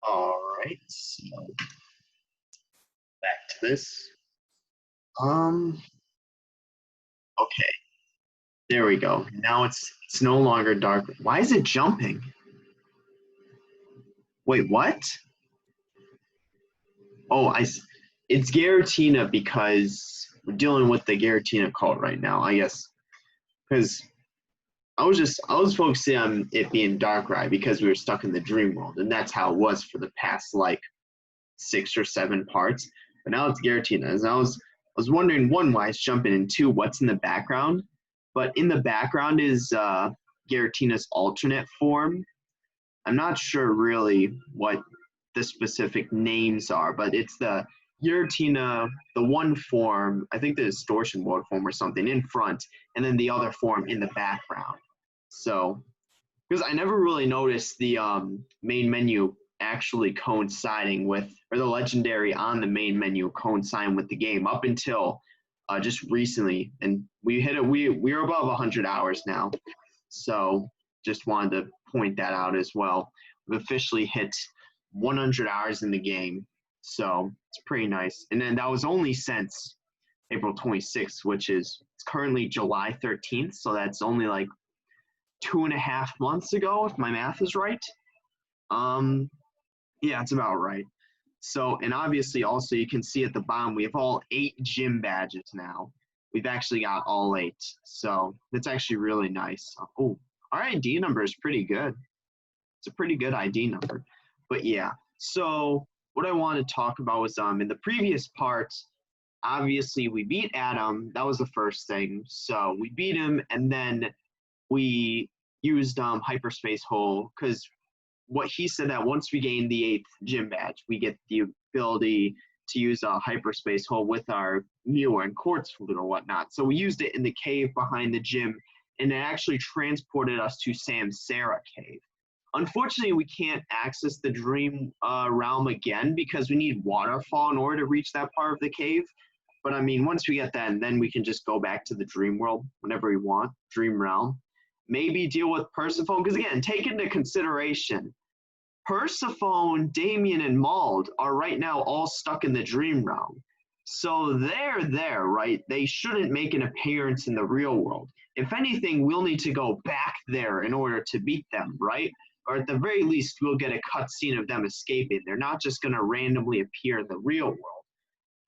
All right, so back to this. Um, okay, there we go. Now it's no longer dark. Why is it jumping? Wait, what? Oh, it's Giratina because we're dealing with the Giratina cult right now, I guess. Because I was focusing on it being Darkrai because we were stuck in the dream world, and that's how it was for the past like 6 or 7 parts. But now it's Giratina. And I was wondering one why it's jumping, and two what's in the background. But in the background is Giratina's alternate form. I'm not sure really what the specific names are, but it's the Giratina, the one form, I think the distortion mode form or something in front, and then the other form in the background. So, because I never really noticed the main menu actually coinciding with, or the legendary on the main menu coinciding with the game up until just recently. And we hit it, we're above 100 hours now. So, just wanted to point that out as well. We've officially hit 100 hours in the game. So, it's pretty nice. And then that was only since April 26th, which is it's currently July 13th. So, that's only like 2.5 months ago, if my math is right. Yeah, it's about right. So, and obviously also you can see at the bottom, we have all 8 gym badges now. We've actually got all 8. So that's actually really nice. Oh, our ID number is pretty good. It's a pretty good ID number. But yeah, so what I want to talk about was in the previous part, obviously we beat Adam. That was the first thing. So we beat him, and then we used hyperspace hole, because what he said that once we gain the 8th gym badge, we get the ability to use a hyperspace hole with our Mew and Quartz Flute or whatnot. So we used it in the cave behind the gym, and it actually transported us to Samsara Cave. Unfortunately, we can't access the Dream Realm again because we need Waterfall in order to reach that part of the cave. But I mean, once we get that, and then we can just go back to the Dream World whenever we want, Dream Realm. Maybe deal with Persephone, because again, take into consideration, Persephone, Damien, and Mauld are right now all stuck in the Dream Realm. So they're there, right? They shouldn't make an appearance in the real world. If anything, we'll need to go back there in order to beat them, right? Or at the very least, we'll get a cutscene of them escaping. They're not just going to randomly appear in the real world.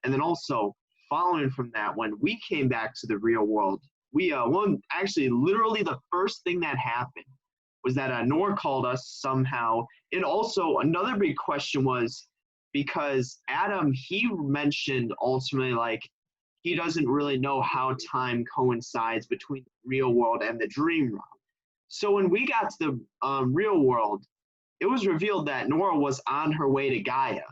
And then also, following from that, when we came back to the real world, we literally the first thing that happened was that Nor called us somehow. And also another big question was, because Adam, he mentioned ultimately like he doesn't really know how time coincides between the real world and the dream realm. So when we got to the real world, it was revealed that Nora was on her way to Gaia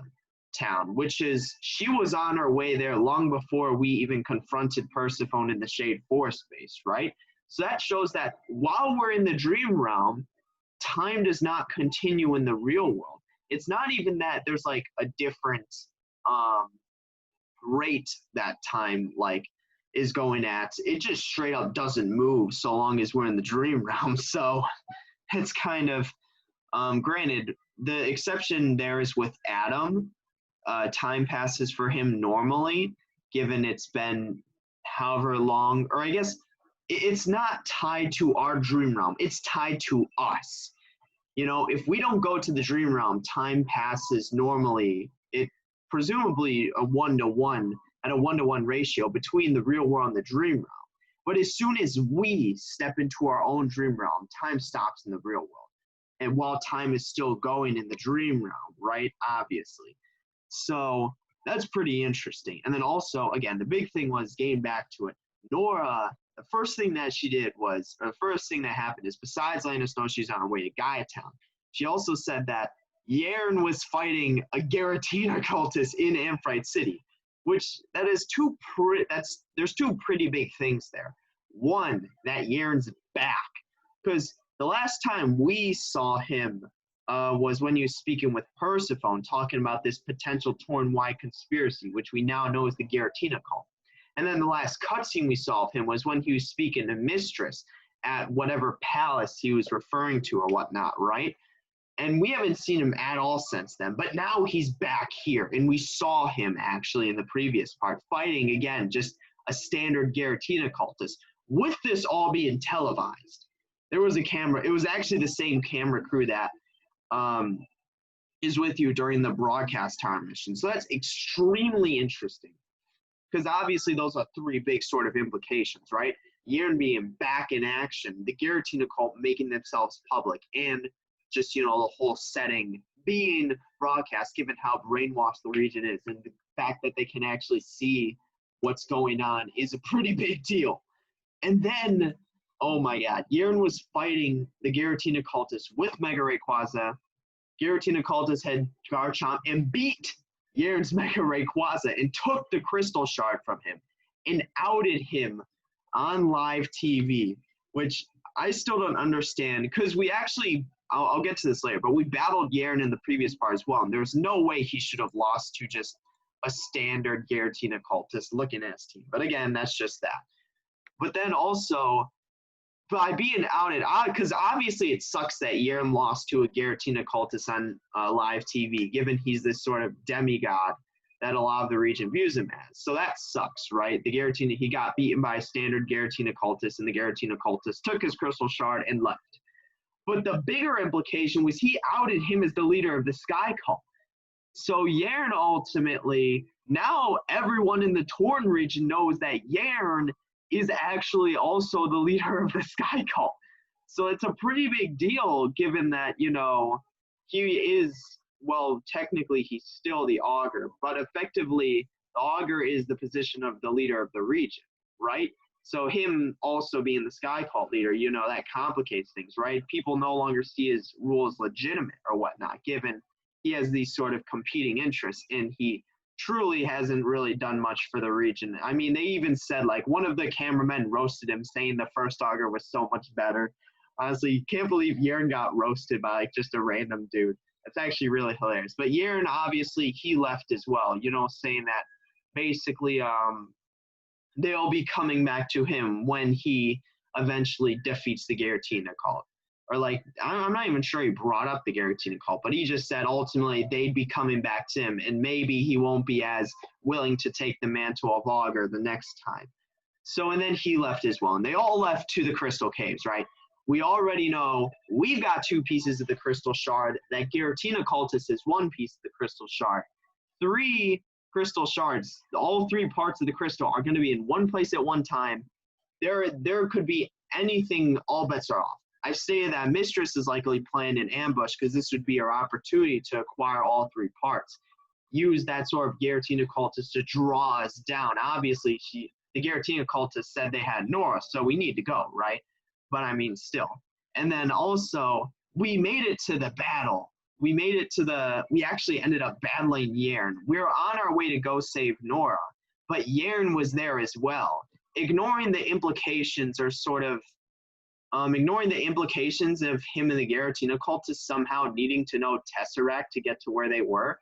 town, which is she was on her way there long before we even confronted Persephone in the Shade Forest base, right? So that shows that while we're in the dream realm, time does not continue in the real world. It's not even that there's like a different rate that time like is going at. It just straight up doesn't move so long as we're in the dream realm. So it's kind of granted, the exception there is with Adam. Time passes for him normally, given it's been however long, or I guess it's not tied to our dream realm. It's tied to us. You know, if we don't go to the dream realm, time passes normally. It presumably a 1-to-1 at a 1-to-1 ratio between the real world and the dream realm. But as soon as we step into our own dream realm, time stops in the real world. And while time is still going in the dream realm, right? Obviously. So that's pretty interesting. And then also, again, the big thing was getting back to it. Nora, the first thing that she did was, or the first thing that happened is, besides letting us know she's on her way to Gaia Town, she also said that Yern was fighting a Giratina cultist in Amphrite City, which that is there's two pretty big things there. One, that Yern's back, because the last time we saw him was when he was speaking with Persephone, talking about this potential Torn-Y conspiracy, which we now know is the Giratina cult. And then the last cutscene we saw of him was when he was speaking to Mistress at whatever palace he was referring to or whatnot, right? And we haven't seen him at all since then. But now he's back here. And we saw him actually in the previous part fighting again, just a standard Giratina cultist. With this all being televised, there was a camera. It was actually the same camera crew that is with you during the broadcast time mission. So that's extremely interesting. Because obviously those are three big sort of implications, right? Yern being back in action, the Giratina cult making themselves public, and just, the whole setting being broadcast, given how brainwashed the region is, and the fact that they can actually see what's going on is a pretty big deal. And then, oh my God, Yern was fighting the Giratina cultists with Mega Rayquaza. Giratina cultists had Garchomp and beat Yern's Mega Rayquaza and took the Crystal Shard from him and outed him on live TV, which I still don't understand, because we actually, I'll get to this later, but we battled Yern in the previous part as well, and there's no way he should have lost to just a standard Giratina cultist looking at his team. But again, that's just that. But then also, by being outed, because obviously it sucks that Yern lost to a Giratina cultist on live TV, given he's this sort of demigod that a lot of the region views him as. So that sucks, right? The Giratina, he got beaten by a standard Giratina cultist, and the Giratina cultist took his Crystal Shard and left. But the bigger implication was he outed him as the leader of the Sky Cult. So Yern ultimately, now everyone in the Torn region knows that Yern is actually also the leader of the Sky Cult. So it's a pretty big deal, given that, he is, well, technically he's still the Augur, but effectively the Augur is the position of the leader of the region, right? So him also being the Sky Cult leader, that complicates things, right? People no longer see his rule as legitimate or whatnot, given he has these sort of competing interests, and he truly hasn't really done much for the region. I mean, they even said, one of the cameramen roasted him, saying the first Augur was so much better. Honestly, you can't believe Yern got roasted by, just a random dude. It's actually really hilarious. But Yern, obviously, he left as well, saying that basically they'll be coming back to him when he eventually defeats the Giratina cult. Or I'm not even sure he brought up the Giratina cult, but he just said ultimately they'd be coming back to him, and maybe he won't be as willing to take the mantle of Augur the next time. So, and then he left as well, and they all left to the Crystal Caves, right? We already know we've got 2 pieces of the Crystal Shard. That Giratina cultist is 1 piece of the Crystal Shard. 3 Crystal Shards, all 3 parts of the crystal are going to be in one place at one time. There could be anything, all bets are off. I say that Mistress is likely planned an ambush, because this would be our opportunity to acquire all 3 parts. Use that sort of Giratina cultist to draw us down. Obviously, the Giratina cultist said they had Nora, so we need to go, right? But I mean, still. And then also, we made it to the battle. We actually ended up battling Yern. We were on our way to go save Nora, but Yern was there as well. Ignoring the implications, or sort of ignoring the implications of him and the Giratina cultist somehow needing to know Tesseract to get to where they were.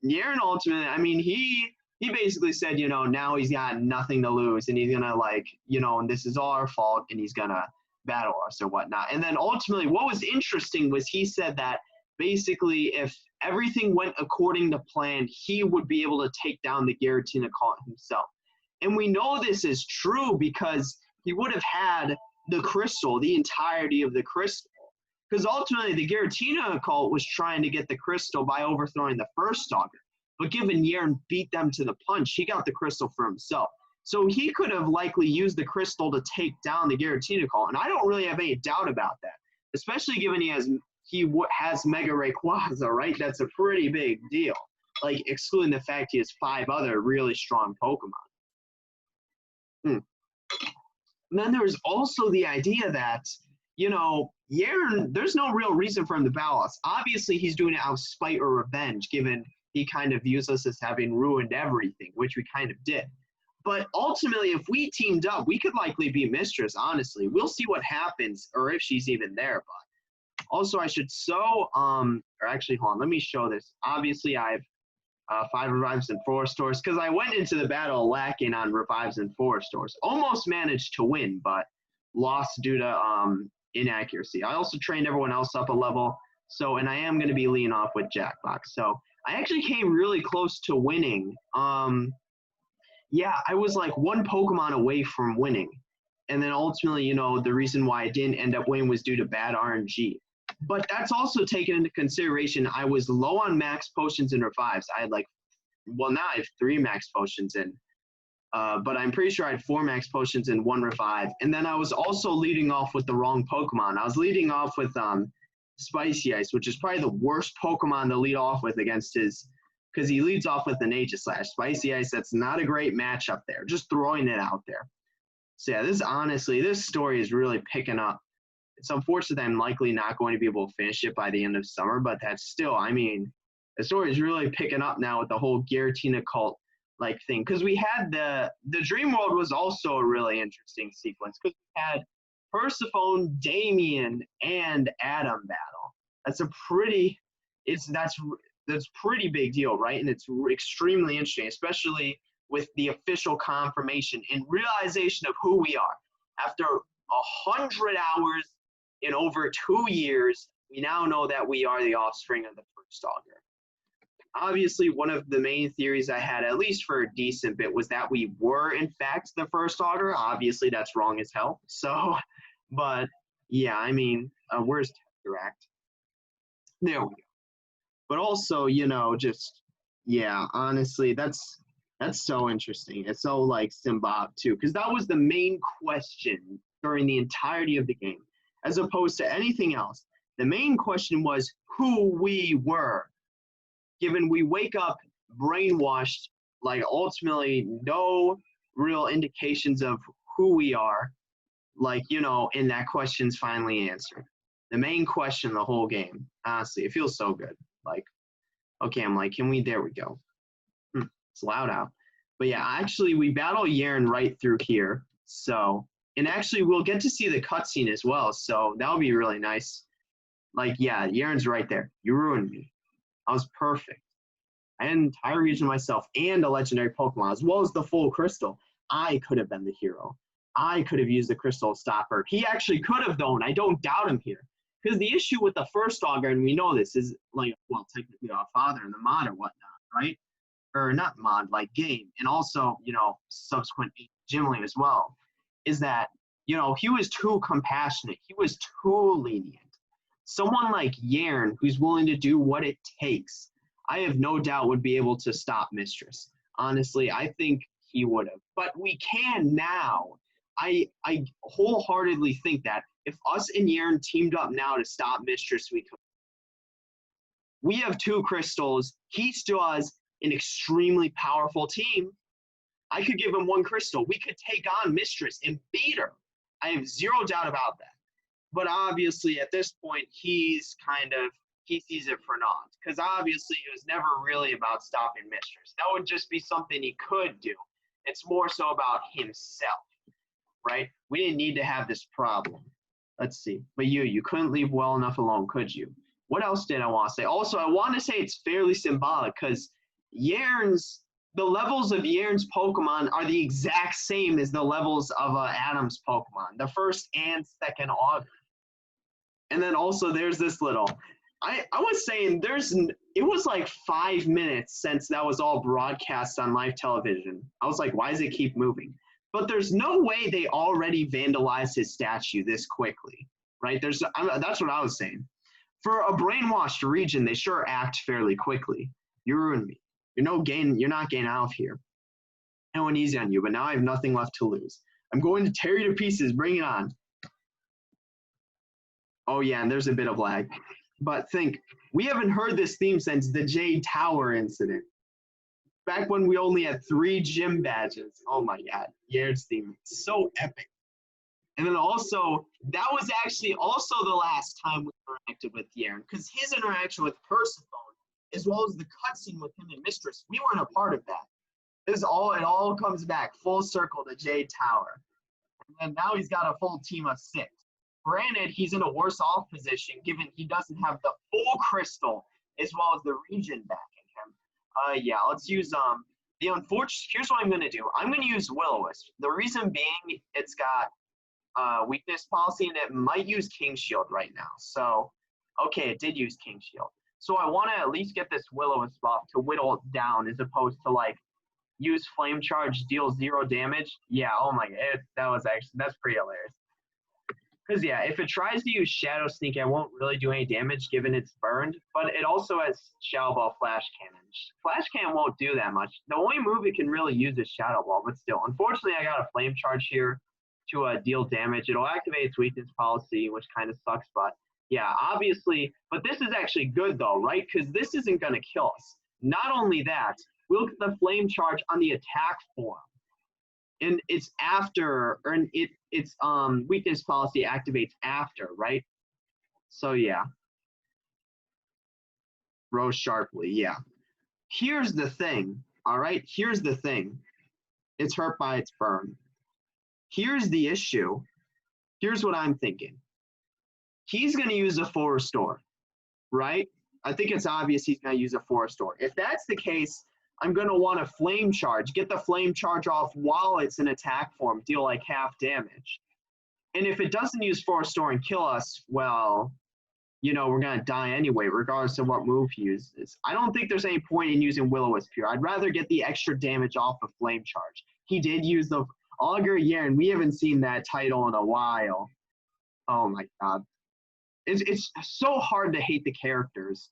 Yern ultimately, I mean, he basically said, now he's got nothing to lose, and he's gonna and this is all our fault, and he's gonna battle us or whatnot. And then ultimately what was interesting was he said that basically if everything went according to plan, he would be able to take down the Giratina cult himself. And we know this is true because he would have had the crystal, the entirety of the crystal. Because ultimately the Giratina cult was trying to get the crystal by overthrowing the first Augur. But given Yern beat them to the punch, he got the crystal for himself. So he could have likely used the crystal to take down the Giratina cult. And I don't really have any doubt about that, especially given he has Mega Rayquaza, right? That's a pretty big deal. Excluding the fact he has 5 other really strong Pokemon. And then there's also the idea that, Yern, there's no real reason for him to battle us. Obviously, he's doing it out of spite or revenge, given he kind of views us as having ruined everything, which we kind of did. But ultimately, if we teamed up, we could likely be Mistress, honestly. We'll see what happens, or if she's even there. But also, I should hold on, let me show this. Obviously, I have 5 revives and 4 stores, because I went into the battle lacking on revives and 4 stores. Almost managed to win, but lost due to inaccuracy. I also trained everyone else up a level. So, and I am going to be leading off with Jackbox. So I actually came really close to winning. Yeah, I was like one Pokemon away from winning. And then ultimately, you know, the reason why I didn't end up winning was due to bad RNG. But that's also taken into consideration. I was low on max potions and revives. I had like, well, now I have 3 max potions in. But I'm pretty sure I had 4 max potions and 1 revive. And then I was also leading off with the wrong Pokemon. I was leading off with Spicy Ice, which is probably the worst Pokemon to lead off with against his, because he leads off with the Aegislash. Spicy Ice, that's not a great matchup there. Just throwing it out there. So yeah, this story is really picking up. It's unfortunate that I'm likely not going to be able to finish it by the end of summer, but that's still, I mean, the story is really picking up now with the whole Giratina cult like thing. Because we had the Dream World was also a really interesting sequence because we had Persephone, Damien, and Adam battle. That's a pretty, that's pretty big deal, right? And it's extremely interesting, especially with the official confirmation and realization of who we are. After 100 hours in over 2 years, we now know that we are the offspring of the first augur. Obviously, one of the main theories I had, at least for a decent bit, was that we were, in fact, the first augur. Obviously, that's wrong as hell. So, but, yeah, I mean, where's Tesseract? There we go. But also, you know, just, yeah, honestly, that's so interesting. It's so, like, symbolic, too, because that was the main question during the entirety of the game, as opposed to anything else. The main question was who we were. Given we wake up brainwashed, like, ultimately no real indications of who we are, like, you know, and that question's finally answered. The main question the whole game, honestly, it feels so good. Like, okay, I'm like, there we go. It's loud out. But yeah, actually, we battle Yern right through here. So, and actually, we'll get to see the cutscene as well. So that'll be really nice. Like, yeah, Yern's right there. You ruined me. I was perfect. I had an entire region myself and a legendary Pokemon, as well as the full crystal. I could have been the hero. I could have used the crystal to stop her. He actually could have, though, and I don't doubt him here. Because the issue with the first augur, and we know this, is, like, well, technically our father and the mod or whatnot, right? Or not mod, like game, and also, you know, subsequent gym lead as well, is that, you know, he was too compassionate. He was too lenient. Someone like Yern, who's willing to do what it takes, I have no doubt would be able to stop Mistress. Honestly, I think he would have. But we can now. I wholeheartedly think that if us and Yern teamed up now to stop Mistress, we could. We have 2 crystals. He still has an extremely powerful team. I could give him 1 crystal. We could take on Mistress and beat her. I have 0 doubt about that. But obviously, at this point, he sees it for naught. Because obviously, it was never really about stopping Mistress. That would just be something he could do. It's more so about himself, right? We didn't need to have this problem. Let's see. But you couldn't leave well enough alone, could you? What else did I want to say? Also, I want to say it's fairly symbolic because the levels of Yern's Pokemon are the exact same as the levels of Adam's Pokemon, the first and second augur. And then also there's this little, I was saying it was like 5 minutes since that was all broadcast on live television. I was like, why does it keep moving? But there's no way they already vandalized his statue this quickly, right? That's what I was saying. For a brainwashed region, they sure act fairly quickly. You ruined me. You're not getting out of here. I went easy on you, but now I have nothing left to lose. I'm going to tear you to pieces. Bring it on. Oh, yeah, and there's a bit of lag. But we haven't heard this theme since the Jade Tower incident. Back when we only had 3 gym badges. Oh, my God. Yern's theme. So epic. And then also, that was actually also the last time we interacted with Yern, because his interaction with Persephone, as well as the cutscene with him and Mistress, we weren't a part of that. It all comes back full circle to Jade Tower. And now he's got a full team of 6. Granted, he's in a worse off position given he doesn't have the full crystal as well as the region backing him. Yeah, let's use here's what I'm gonna do. I'm gonna use Will-O-Wisp. The reason being it's got weakness policy and it might use King Shield right now. So Okay, it did use King Shield. So I want to at least get this Will-O-Wisp buff to whittle it down as opposed to like use Flame Charge, deal 0 damage. Yeah, oh my god, that's pretty hilarious. Because yeah, if it tries to use Shadow Sneak, it won't really do any damage given it's burned, but it also has Shadow Ball Flash Cannon. Flash Cannon won't do that much. The only move it can really use is Shadow Ball, but still. Unfortunately, I got a Flame Charge here to deal damage. It'll activate its weakness policy, which kind of sucks, but yeah, obviously. But this is actually good though, right? Because this isn't going to kill us. Not only that, we'll get the Flame Charge on the attack form. And it's after, or its weakness policy activates after, right? So yeah. Rose sharply, yeah. Here's the thing, all right? Here's the thing. It's hurt by its burn. Here's the issue. Here's what I'm thinking. He's going to use a full restore, right? I think it's obvious he's going to use a full restore. If that's the case, I'm going to want a Flame Charge. Get the Flame Charge off while it's in attack form. Deal like half damage. And if it doesn't use full restore and kill us, well, you know, we're going to die anyway, regardless of what move he uses. I don't think there's any point in using Will-O-Wisp here. I'd rather get the extra damage off of Flame Charge. He did use the Augur Year, and we haven't seen that title in a while. Oh my god. It's so hard to hate the characters.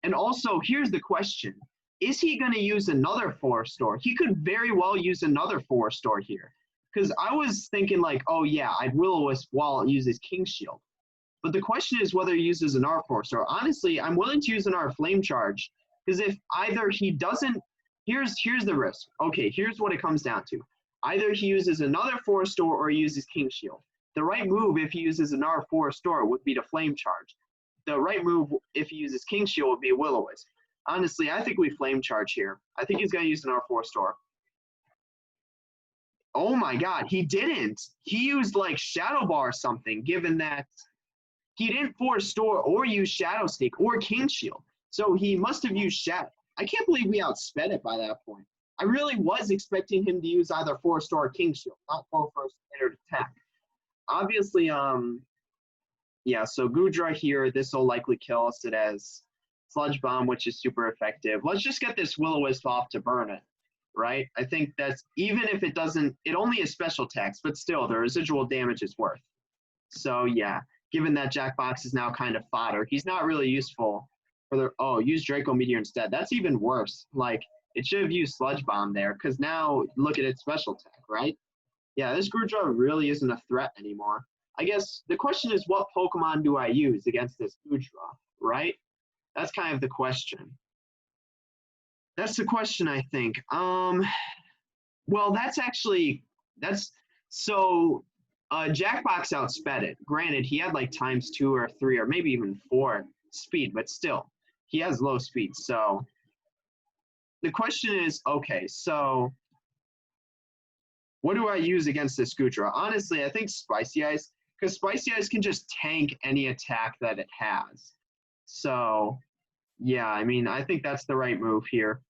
And also, here's the question. Is he going to use another 4-star? He could very well use another 4-star here. Because I was thinking like, oh yeah, I'd Will-O-Wisp while it uses King Shield. But the question is whether he uses an R4-star. Honestly, I'm willing to use an R Flame Charge. Because if either he doesn't, here's the risk. Okay, here's what it comes down to. Either he uses another 4-star or he uses King Shield. The right move if he uses an R4-star would be to Flame Charge. The right move if he uses King Shield would be a Will-O-Wisp. Honestly, I think we Flame Charge here. I think he's going to use an R4-star. Oh my god, he didn't. He used like Shadow Ball or something, given that he didn't 4-star or use Shadow Sneak or King Shield. So he must have used Shadow. I can't believe we outsped it by that point. I really was expecting him to use either 4-star or King Shield, not 4-star standard attack. Obviously, yeah, so Goodra here, this will likely kill us. It has Sludge Bomb, which is super effective. Let's just get this Will-O-Wisp off to burn it, right? I think that's, even if it doesn't, it only is special attacks, but still, the residual damage is worth. So, yeah, given that Jackbox is now kind of fodder, he's not really useful for the, oh, use Draco Meteor instead. That's even worse. Like, it should have used Sludge Bomb there, because now, look at its special attack, right? Yeah, this Goodra really isn't a threat anymore. I guess the question is, what Pokemon do I use against this Goodra, right? That's kind of the question. That's the question, I think. Well, so Jackbox outsped it. Granted, he had like ×2 or 3 or maybe even 4 speed, but still, he has low speed. So the question is, okay, so what do I use against this Goodra? Honestly, I think Spicy Ice, because Spicy Ice can just tank any attack that it has. So, yeah, I mean, I think that's the right move here.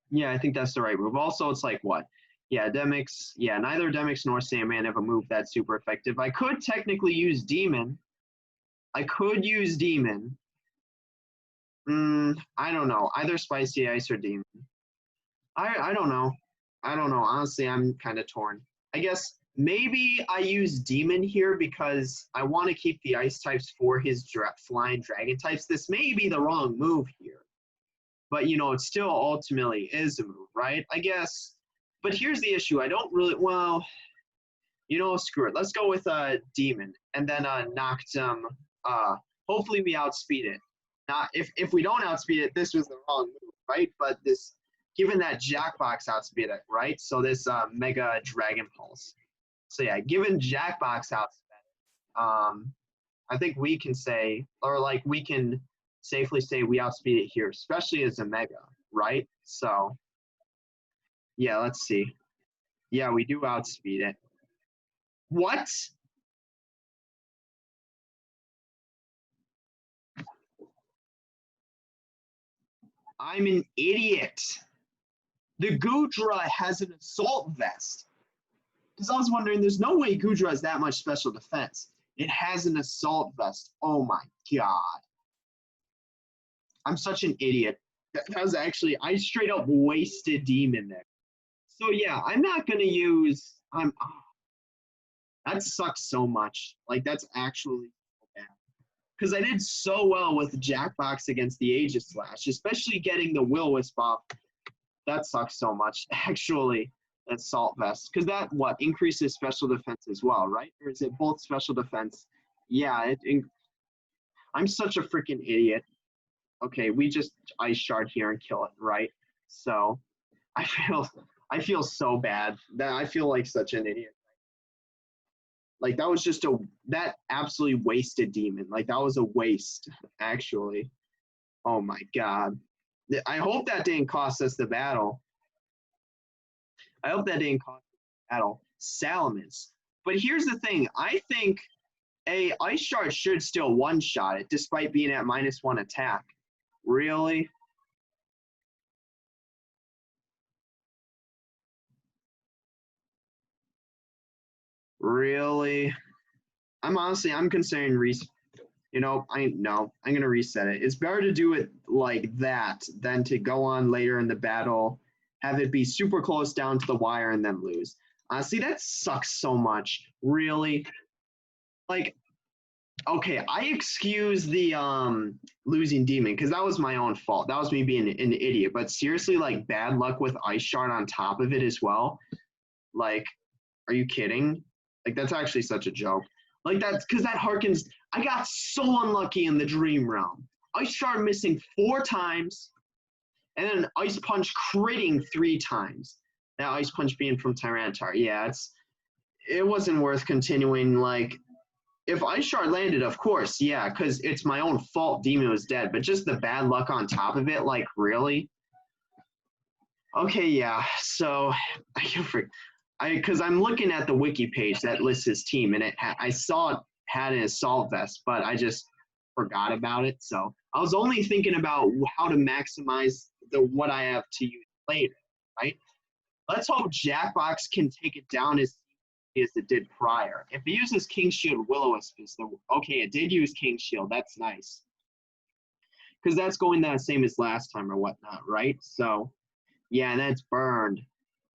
Yeah, I think that's the right move. Also, it's like, what? Yeah, Demix, yeah, neither Demix nor Sandman have a move that's super effective. I could technically use Demon. I don't know. Either Spicy Ice or Demon. I don't know. Honestly, I'm kind of torn. I guess maybe I use Demon here because I want to keep the Ice types for his flying dragon types. This may be the wrong move here. But, you know, it still ultimately is a move, right? I guess. But here's the issue. I don't really, well, you know, screw it. Let's go with Demon. And then Noctum. Hopefully we outspeed it. Now, if we don't outspeed it, this was the wrong move, right? But this, given that Jackbox outspeed it, right? So this Mega Dragon Pulse. So yeah, given Jackbox outsped it, I think we can say, or like we can safely say we outspeed it here, especially as a Mega, right? So yeah, let's see. Yeah, we do outspeed it. What? I'm an idiot. The Goodra has an Assault Vest. Because I was wondering, there's no way Goodra has that much special defense. It has an assault vest. Oh my god. I'm such an idiot. That was actually, I straight up wasted demon there. So yeah, I'm not gonna use. That sucks so much. Like that's actually so bad. Because I did so well with Jackbox against the Aegis Slash, especially getting the Will-Wisp off. That sucks so much. Actually, that Assault Vest. Because that, what, increases special defense as well, right? Or is it both special defense? Yeah, I'm such a freaking idiot. Okay, we just Ice Shard here and kill it, right? So I feel so bad. That I feel like such an idiot. Like that was just that absolutely wasted demon. Like that was a waste, actually. Oh my god. I hope that didn't cost us the battle. I hope that didn't cost us the battle. Salamence. But here's the thing. I think a Ice Shard should still one-shot it, despite being at -1 attack. Really? Really? I'm considering I'm gonna reset it. It's better to do it like that than to go on later in the battle, have it be super close down to the wire and then lose. Honestly, that sucks so much. Really? Like, okay, I excuse the losing demon because that was my own fault. That was me being an idiot. But seriously, like bad luck with Ice Shard on top of it as well. Like, are you kidding? Like that's actually such a joke. Like that's because that harkens. I got so unlucky in the Dream Realm. Ice Shard missing 4 times, and then Ice Punch critting 3 times. That Ice Punch being from Tyranitar. Yeah, it wasn't worth continuing. Like if Ice Shard landed, of course, yeah, because it's my own fault. Demon was dead, but just the bad luck on top of it. Like really? Okay, yeah. So because I'm looking at the wiki page that lists his team, and I saw it had an assault vest, but I just forgot about it. So I was only thinking about how to maximize what I have to use later, right? Let's hope Jackbox can take it down as it did prior. If it uses King Shield, Will-O-Wisp is okay. It did use King Shield. That's nice because that's going the same as last time or whatnot, right? So yeah, that's burned.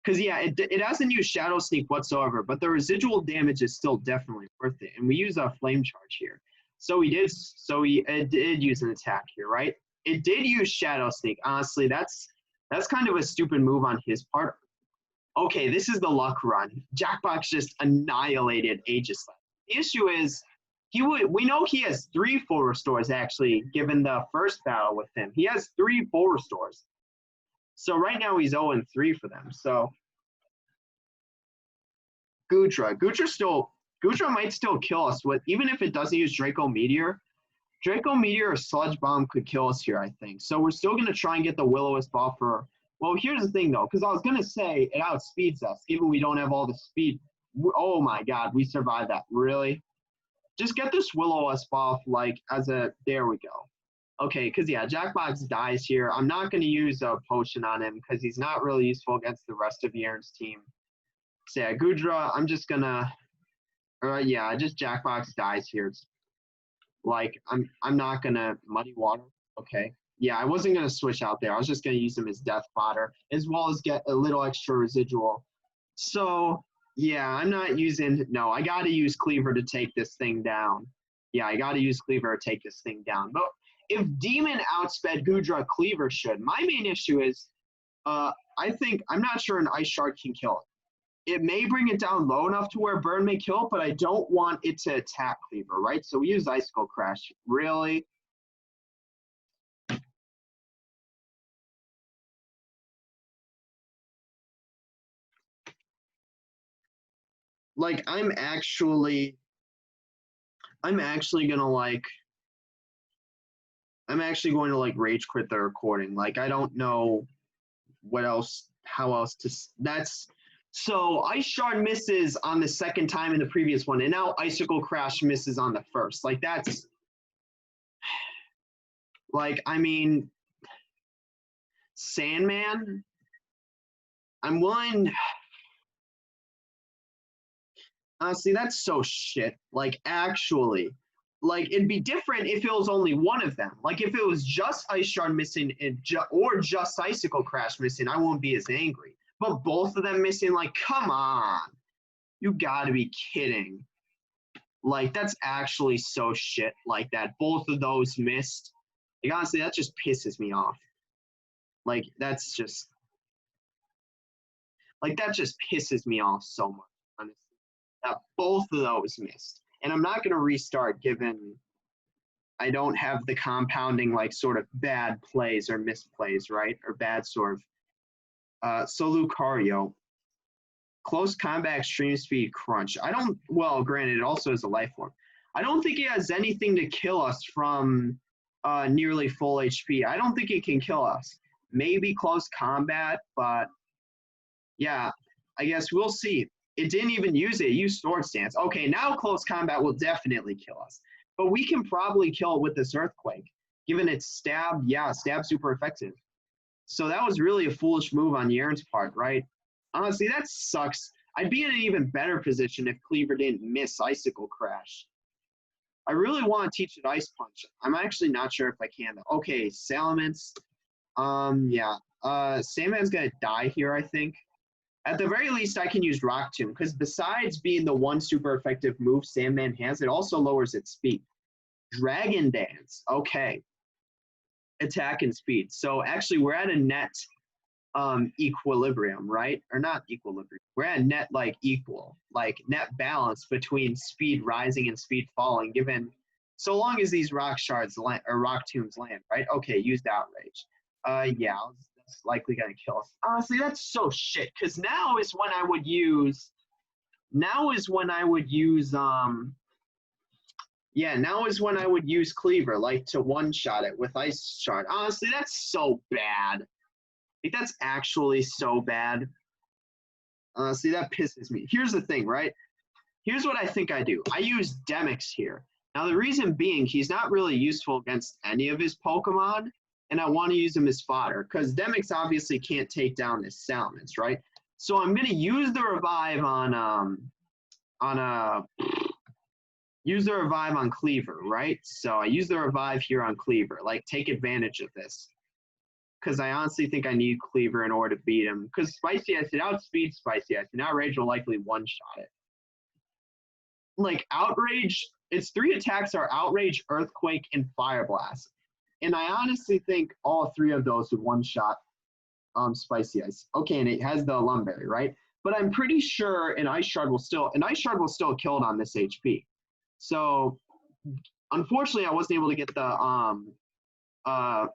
Because, yeah, it hasn't used Shadow Sneak whatsoever, but the residual damage is still definitely worth it. And we use a Flame Charge here. So it did use an attack here, right? It did use Shadow Sneak. Honestly, that's kind of a stupid move on his part. Okay, this is the luck run. Jackbox just annihilated Aegislash. The issue is, we know he has 3 full restores, actually, given the first battle with him. He has 3 full restores. So right now he's 0-3 for them. So Gudra might still kill us with even if it doesn't use Draco Meteor. Draco Meteor or Sludge Bomb could kill us here, I think. So we're still gonna try and get the Will-O-Wisp off for. Well, here's the thing though, because I was gonna say it outspeeds us, even we don't have all the speed. Oh my god, we survived that. Really? Just get this Will-O-Wisp off like there we go. Okay, because yeah, Jackbox dies here. I'm not going to use a potion on him because he's not really useful against the rest of Yaren's team. So yeah, Gudra, I'm just gonna, just Jackbox dies here. Like I'm not gonna muddy water. Okay, yeah, I wasn't gonna switch out there. I was just gonna use him as death fodder as well as get a little extra residual. So yeah, I'm not using. No, I got to use Cleaver to take this thing down. Yeah, I got to use Cleaver to take this thing down. But if Demon outsped Gudra, Cleaver should. My main issue is, I'm not sure an Ice Shard can kill it. It may bring it down low enough to where Burn may kill it, but I don't want it to attack Cleaver, right? So we use Icicle Crash. Really? Like, I'm actually gonna I'm actually going to like rage quit the recording. Like, I don't know how else to, so Ice Shard misses on the second time in the previous one, and now Icicle Crash misses on the first. Like, that's, like, I mean, Sandman, I'm willing, Honestly, that's so shit. Like, actually. Like, it'd be different if it was only one of them. Like, if it was just Ice Shard missing or just Icicle Crash missing, I won't be as angry. But both of them missing, like, come on. You gotta be kidding. Like, that's actually so shit like that. Both of those missed. Like, honestly, that just pisses me off. Like, that's just, like, that just pisses me off so much, honestly. That both of those missed. And I'm not going to restart given I don't have the compounding, like, sort of bad plays or misplays, right? Or bad sort of. So Lucario, close combat, extreme speed, crunch. I don't, well, granted, it also is a life form. I don't think it has anything to kill us from nearly full HP. I don't think it can kill us. Maybe close combat, but yeah, I guess we'll see. It didn't even use it. It used Sword Stance. Okay, now close combat will definitely kill us. But we can probably kill it with this Earthquake. Given its stab, yeah, stab super effective. So that was really a foolish move on Yaren's part, right? Honestly, that sucks. I'd be in an even better position if Cleaver didn't miss Icicle Crash. I really want to teach it Ice Punch. I'm actually not sure if I can, though. Okay, Salamence. Yeah. Sandman's going to die here, I think. At the very least, I can use Rock Tomb, because besides being the one super effective move Sandman has, it also lowers its speed. Dragon Dance. Okay. Attack and speed. So actually, we're at a net equilibrium, right? Or not equilibrium. We're at net like equal, like net balance between speed rising and speed falling, given so long as these rock shards land or rock tombs land, right? Okay, used outrage. Yeah, that's likely gonna kill us. Honestly, that's so shit. Cause now is when I would use yeah, now is when I would use Cleaver, like to one-shot it with Ice Shard. Honestly, that's so bad. Like, that's actually so bad. See, that pisses me. Here's the thing, right? Here's what I think I do. I use Demix here. Now, the reason being, he's not really useful against any of his Pokemon, and I want to use him as fodder, because Demix obviously can't take down his Salamence, right? So I'm going to use the Revive use the Revive on Cleaver, right? So I use the Revive here on Cleaver. Like, take advantage of this. Because I honestly think I need Cleaver in order to beat him. Because Spicy Ice, it outspeeds Spicy Ice, and Outrage will likely one-shot it. Like, Outrage, its 3 attacks are Outrage, Earthquake, and Fire Blast. And I honestly think all 3 of those would one-shot Spicy Ice. Okay, and it has the Lumberry, right? But I'm pretty sure an Ice Shard will still kill it on this HP. So, unfortunately, I wasn't able to get the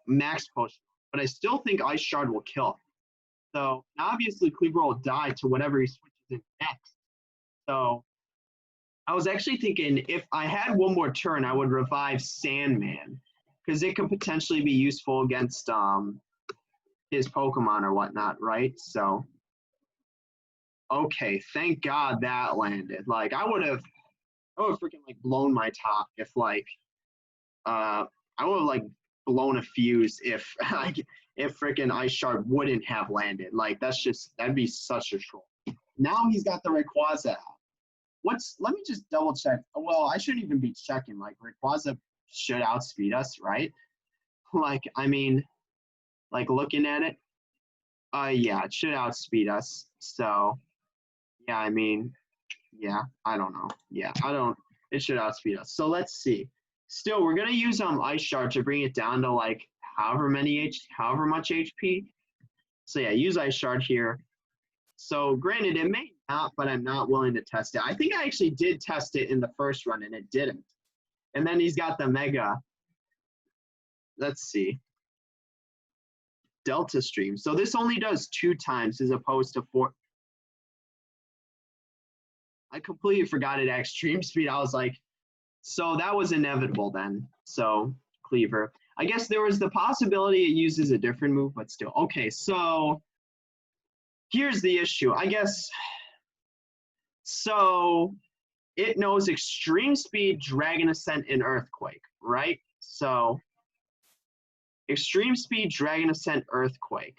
Max Potion. But I still think Ice Shard will kill him. So obviously Cleaver will die to whatever he switches in next. So I was actually thinking if I had one more turn, I would revive Sandman because it could potentially be useful against his Pokemon or whatnot, right? So okay, thank God that landed. Like I would have freaking like blown my top if like I would have like blown a fuse if if freaking Ice Shard wouldn't have landed. Like that'd be such a troll. Now he's got the Rayquaza out. Let me just double check. Well, I shouldn't even be checking. Like Rayquaza should outspeed us, right? Like, I mean, like looking at it, yeah, it should outspeed us. So yeah, I mean, yeah, I don't know. Yeah, it should outspeed us. So let's see. Still, we're gonna use Ice Shard to bring it down to like however much HP. So yeah, use Ice Shard here. So granted, it may not, but I'm not willing to test it. I think I actually did test it in the first run, and it didn't. And then he's got the Mega. Let's see. Delta Stream. So this only does 2 times as opposed to 4. I completely forgot it at Extreme Speed. I was like, so that was inevitable then. So Cleaver. I guess there was the possibility it uses a different move, but still. Okay, so here's the issue. I guess, so it knows Extreme Speed, Dragon Ascent, and Earthquake, right? So Extreme Speed, Dragon Ascent, Earthquake.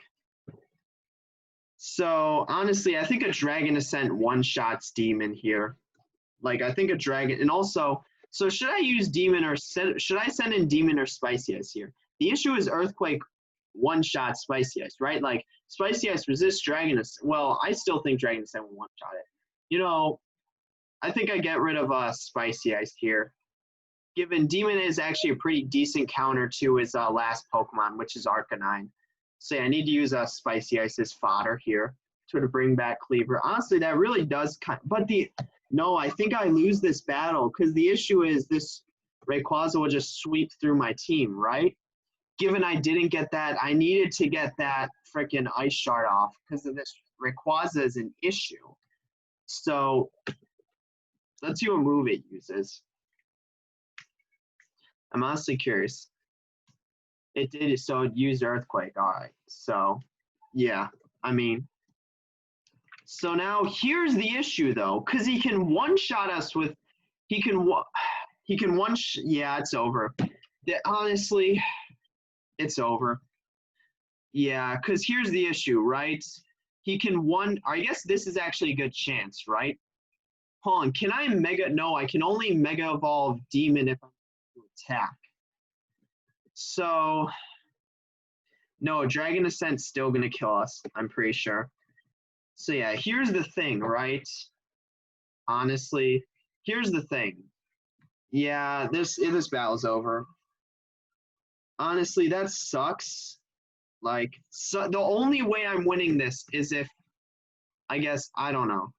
So honestly, I think a Dragon Ascent one-shots Demon here. Like, I think a dragon, and also, so should I use demon or should I send in demon or spicy ice here? The issue is earthquake one-shot spicy ice, right? Like, spicy ice resists dragon. Well, I still think dragon ascent will one-shot it. You know, I think I get rid of spicy ice here. Given demon is actually a pretty decent counter to his last Pokemon, which is Arcanine. So yeah, I need to use spicy ice as fodder here to bring back Cleaver. Honestly, that really does but no, I think I lose this battle because the issue is this Rayquaza will just sweep through my team, right? Given I didn't get that, I needed to get that freaking Ice Shard off because of this Rayquaza is an issue. So let's see what move it uses. I'm honestly curious. It did, so it used Earthquake. All right. So, yeah, I mean, so now here's the issue though, because he can one-shot us with, yeah, it's over. Honestly, it's over. Yeah, because here's the issue, right? He can I guess this is actually a good chance, right? Hold on, can I no, I can only Mega Evolve Demon if I attack. So, no, Dragon Ascent's still going to kill us, I'm pretty sure. So, yeah, here's the thing, right? Honestly, here's the thing. Yeah, this battle's over. Honestly, that sucks. Like, so the only way I'm winning this is if, I guess, I don't know.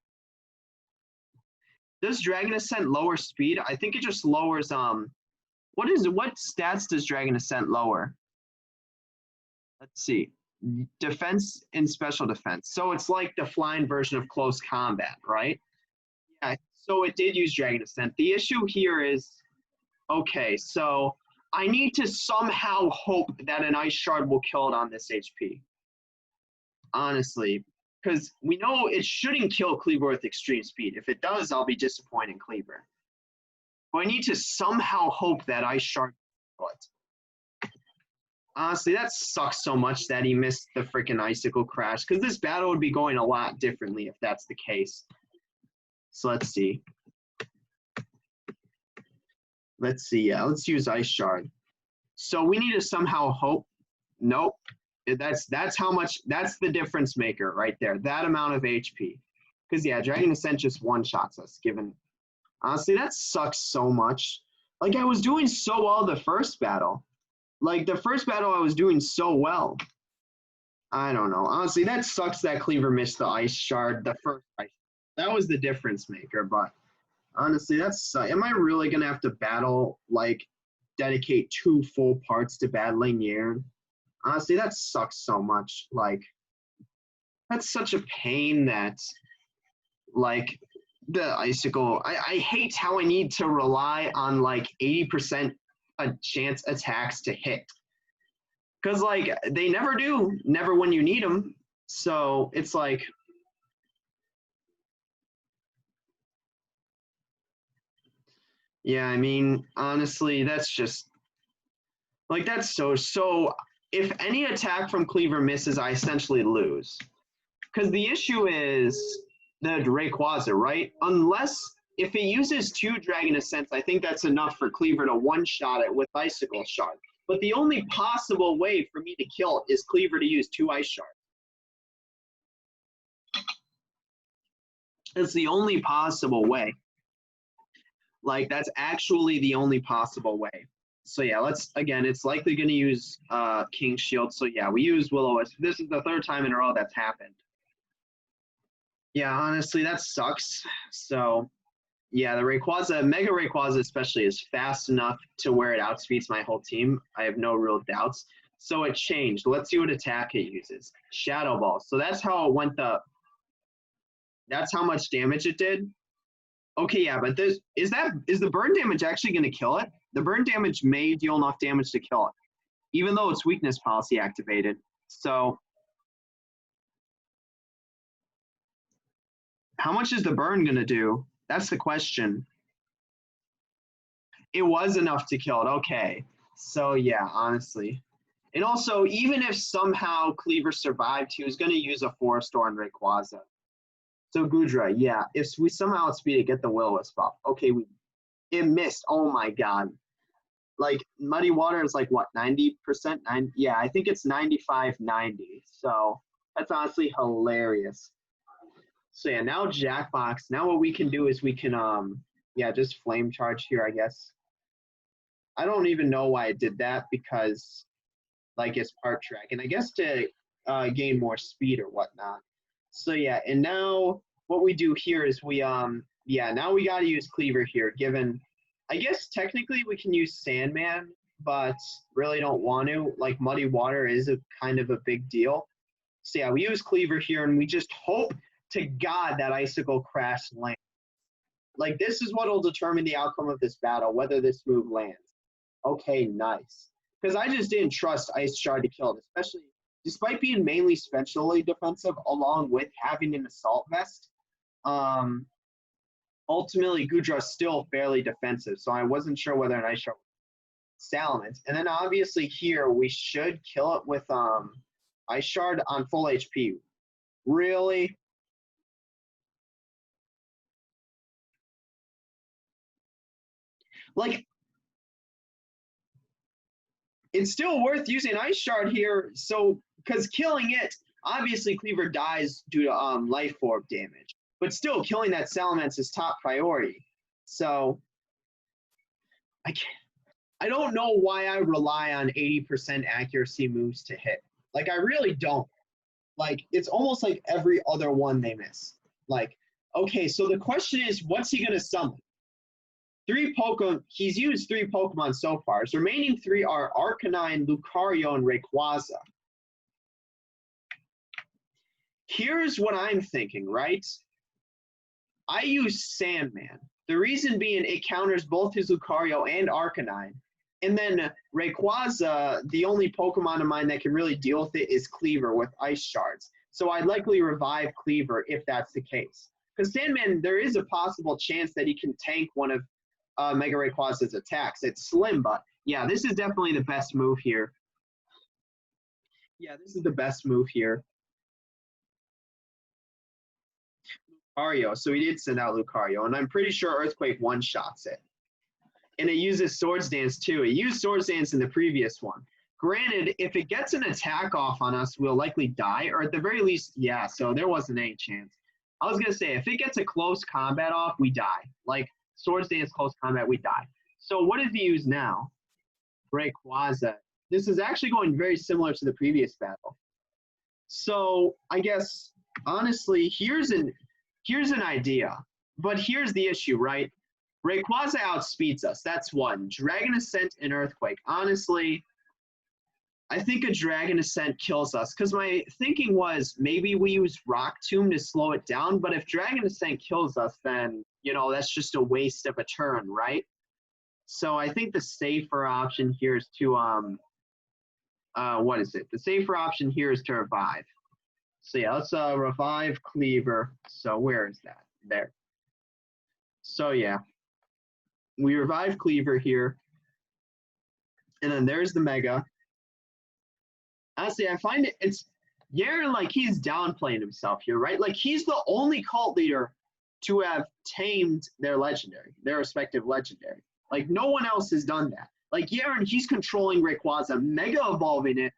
Does Dragon Ascent lower speed? I think it just lowers, what stats does Dragon Ascent lower? Let's see. Defense and special defense. So it's like the flying version of close combat, right? Yeah, so it did use Dragon Ascent. The issue here is, okay, so I need to somehow hope that an Ice Shard will kill it on this HP. Honestly, because we know it shouldn't kill Cleaver with extreme speed. If it does, I'll be disappointed in Cleaver. But I need to somehow hope that Ice Shard will kill it. Honestly, that sucks so much that he missed the freaking Icicle Crash, because this battle would be going a lot differently if that's the case. So let's see. Yeah, let's use Ice Shard. So we need to somehow hope. Nope. That's how much, that's the difference maker right there. That amount of HP. Because yeah, Dragon Ascent just one-shots us, given. Honestly, that sucks so much. Like, I was doing so well the first battle. Like, the first battle I was doing so well. I don't know. Honestly, that sucks that Cleaver missed the Ice Shard, the first Ice. That was the difference maker, but honestly, that's. Am I really going to have to battle, like, dedicate 2 full parts to battling Yern? Honestly, that sucks so much. Like, that's such a pain that, like, the Icicle. I hate how I need to rely on, like, 80% chance attacks to hit. Because, like, they never do. Never when you need them. So, it's like. Yeah, I mean, honestly, that's just. Like, that's so. If any attack from Cleaver misses, I essentially lose. Because the issue is the Rayquaza, right? Unless, if it uses 2 Dragon Ascents, I think that's enough for Cleaver to one-shot it with Icicle Shard. But the only possible way for me to kill it is Cleaver to use 2 Ice Shards. It's the only possible way. Like, that's actually the only possible way. So yeah, again, it's likely going to use King Shield. So yeah, we use Will-O-Wisp. This is the 3rd time in a row that's happened. Yeah, honestly, that sucks. So yeah, the Rayquaza, Mega Rayquaza especially, is fast enough to where it outspeeds my whole team. I have no real doubts. So it changed. Let's see what attack it uses. Shadow Ball. So that's how it went that's how much damage it did. Okay, yeah, but is the burn damage actually going to kill it? The burn damage may deal enough damage to kill it, even though it's weakness policy activated. So how much is the burn going to do? That's the question. It was enough to kill it. Okay. So yeah, honestly. And also, even if somehow Cleaver survived, he was going to use a Forest Door on Rayquaza. So Gudra, yeah, if we somehow outspeed it, get the Will-O-Wisp buff. Okay, it missed. Oh my god. Like Muddy Water is like what, 90%? Yeah, I think it's 95-90. So that's honestly hilarious. So yeah, now Jackbox. Now what we can do is we can yeah, just flame charge here, I guess. I don't even know why I did that because like it's part dragon. I guess to gain more speed or whatnot. So yeah, and now what we do here is we yeah, now we gotta use Cleaver here, given I guess technically we can use Sandman, but really don't want to. Like Muddy Water is a kind of a big deal. So yeah, we use Cleaver here and we just hope to God that Icicle Crash lands. Like this is what will determine the outcome of this battle, whether this move lands. Okay, nice. Because I just didn't trust Ice Shard to kill it, especially despite being mainly specially defensive along with having an Assault Vest. Ultimately, Gudra's still fairly defensive, so I wasn't sure whether an Ice Shard Salamence. And then obviously here, we should kill it with Ice Shard on full HP. Really? Like, it's still worth using Ice Shard here, so, because killing it, obviously Cleaver dies due to Life Orb damage. But still, killing that Salamence is top priority. So, I don't know why I rely on 80% accuracy moves to hit. Like, I really don't. Like, it's almost like every other one they miss. Like, okay, so the question is, what's he going to summon? He's used 3 Pokemon so far. His remaining 3 are Arcanine, Lucario, and Rayquaza. Here's what I'm thinking, right? I use Sandman. The reason being it counters both his Lucario and Arcanine. And then Rayquaza, the only Pokemon of mine that can really deal with it is Cleaver with Ice Shards. So I'd likely revive Cleaver if that's the case. Because Sandman, there is a possible chance that he can tank one of Mega Rayquaza's attacks. It's slim, but yeah, this is definitely the best move here. Yeah, this is the best move here. Lucario, so he did send out Lucario, and I'm pretty sure Earthquake one-shots it. And it uses Swords Dance too. It used Swords Dance in the previous one. Granted, if it gets an attack off on us, we'll likely die, or at the very least, yeah, so there wasn't any chance. I was going to say, if it gets a close combat off, we die. Like, Swords Dance close combat, we die. So what does he use now? Rayquaza. This is actually going very similar to the previous battle. So I guess, honestly, here's an idea. But here's the issue, right? Rayquaza outspeeds us. That's one. Dragon Ascent and Earthquake. Honestly, I think a Dragon Ascent kills us. Because my thinking was maybe we use Rock Tomb to slow it down. But if Dragon Ascent kills us, then, you know, that's just a waste of a turn, right? So I think the safer option here is to, what is it? The safer option here is to revive. So yeah, let's revive Cleaver. So where is that? There. So yeah. We revive Cleaver here. And then there's the Mega. Honestly, I find it's Yaren, like, he's downplaying himself here, right? Like, he's the only cult leader to have tamed their respective legendary. Like, no one else has done that. Like, Yaren, he's controlling Rayquaza, Mega Evolving it.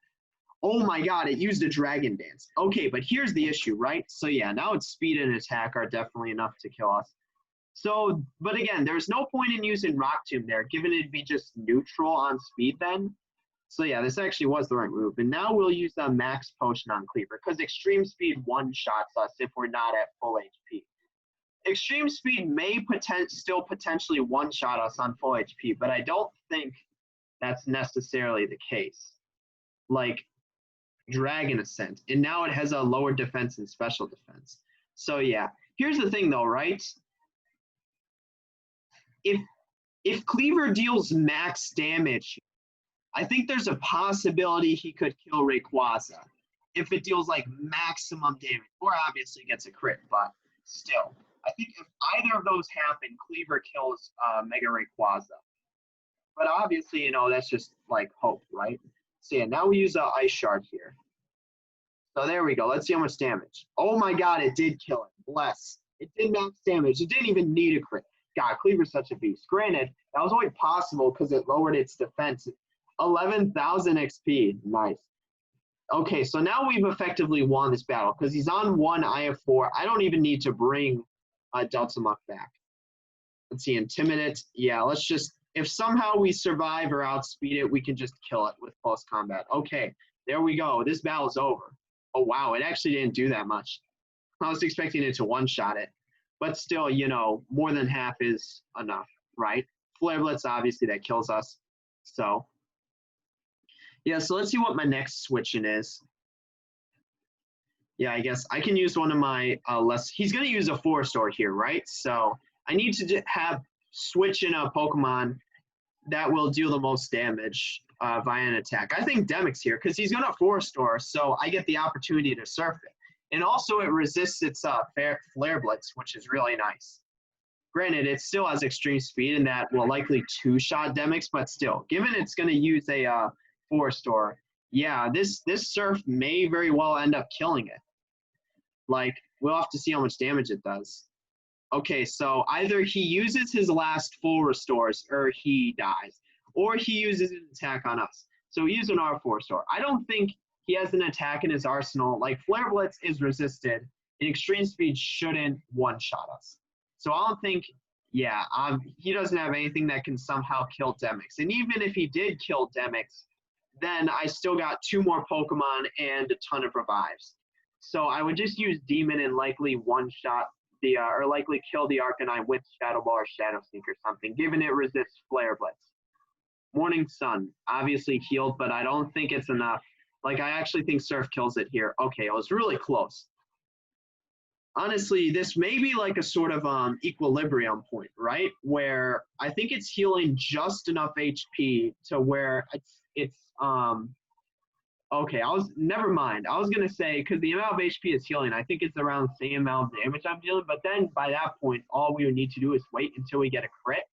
Oh my god, it used a Dragon Dance. Okay, but here's the issue, right? So yeah, now its speed and attack are definitely enough to kill us. So, but again, there's no point in using Rock Tomb there, given it'd be just neutral on speed then. So yeah, this actually was the right move. And now we'll use the Max Potion on Cleaver, because Extreme Speed one-shots us if we're not at full HP. Extreme Speed may still potentially one-shot us on full HP, but I don't think that's necessarily the case. Like, Dragon Ascent, and now it has a lower defense and special defense. So yeah, here's the thing though, right? If Cleaver deals max damage, I think there's a possibility he could kill Rayquaza if it deals like maximum damage, or obviously gets a crit, but still. I think if either of those happen, Cleaver kills Mega Rayquaza. But obviously, you know, that's just like hope, right? So yeah, now we use Ice Shard here. So there we go. Let's see how much damage. Oh my god, it did kill it. Bless. It did max damage. It didn't even need a crit. God, Cleaver's such a beast. Granted, that was only possible because it lowered its defense. 11,000 XP. Nice. Okay, so now we've effectively won this battle because he's on 1, I have 4. I don't even need to bring Delta back. Let's see, Intimidate. Yeah, let's just, if somehow we survive or outspeed it, we can just kill it with close combat. Okay, there we go. This battle's over. Oh, wow, it actually didn't do that much. I was expecting it to one-shot it. But still, you know, more than half is enough, right? Flare Blitz, obviously, that kills us. So, yeah, so let's see what my next switch-in is. Yeah, I guess I can use one of my less... He's going to use a 4-star here, right? So I need to have switch in a Pokemon that will deal the most damage via an attack. I think Demic's here because he's going to 4-star, so I get the opportunity to surf it. And also it resists its Flare Blitz, which is really nice. Granted, it still has extreme speed and that will likely 2-shot Demix, but still, given it's going to use a 4-star, yeah, this surf may very well end up killing it. Like, we'll have to see how much damage it does. Okay, so either he uses his last full restores or he dies. Or he uses an attack on us. So he uses an R4-star. I don't think he has an attack in his arsenal. Like, Flare Blitz is resisted, and Extreme Speed shouldn't one-shot us. So I don't think, yeah, he doesn't have anything that can somehow kill Demix. And even if he did kill Demix, then I still got 2 more Pokemon and a ton of revives. So I would just use Demon and likely one-shot the, or likely kill the Arcanine with Shadow Ball or Shadow Sneak or something, given it resists Flare Blitz. Morning Sun, obviously healed, but I don't think it's enough. Like, I actually think Surf kills it here. Okay, it was really close. Honestly, this may be like a sort of equilibrium point, right? Where I think it's healing just enough HP to where it's okay, never mind. I was going to say, because the amount of HP is healing, I think it's around the same amount of damage I'm dealing, but then by that point, all we would need to do is wait until we get a crit,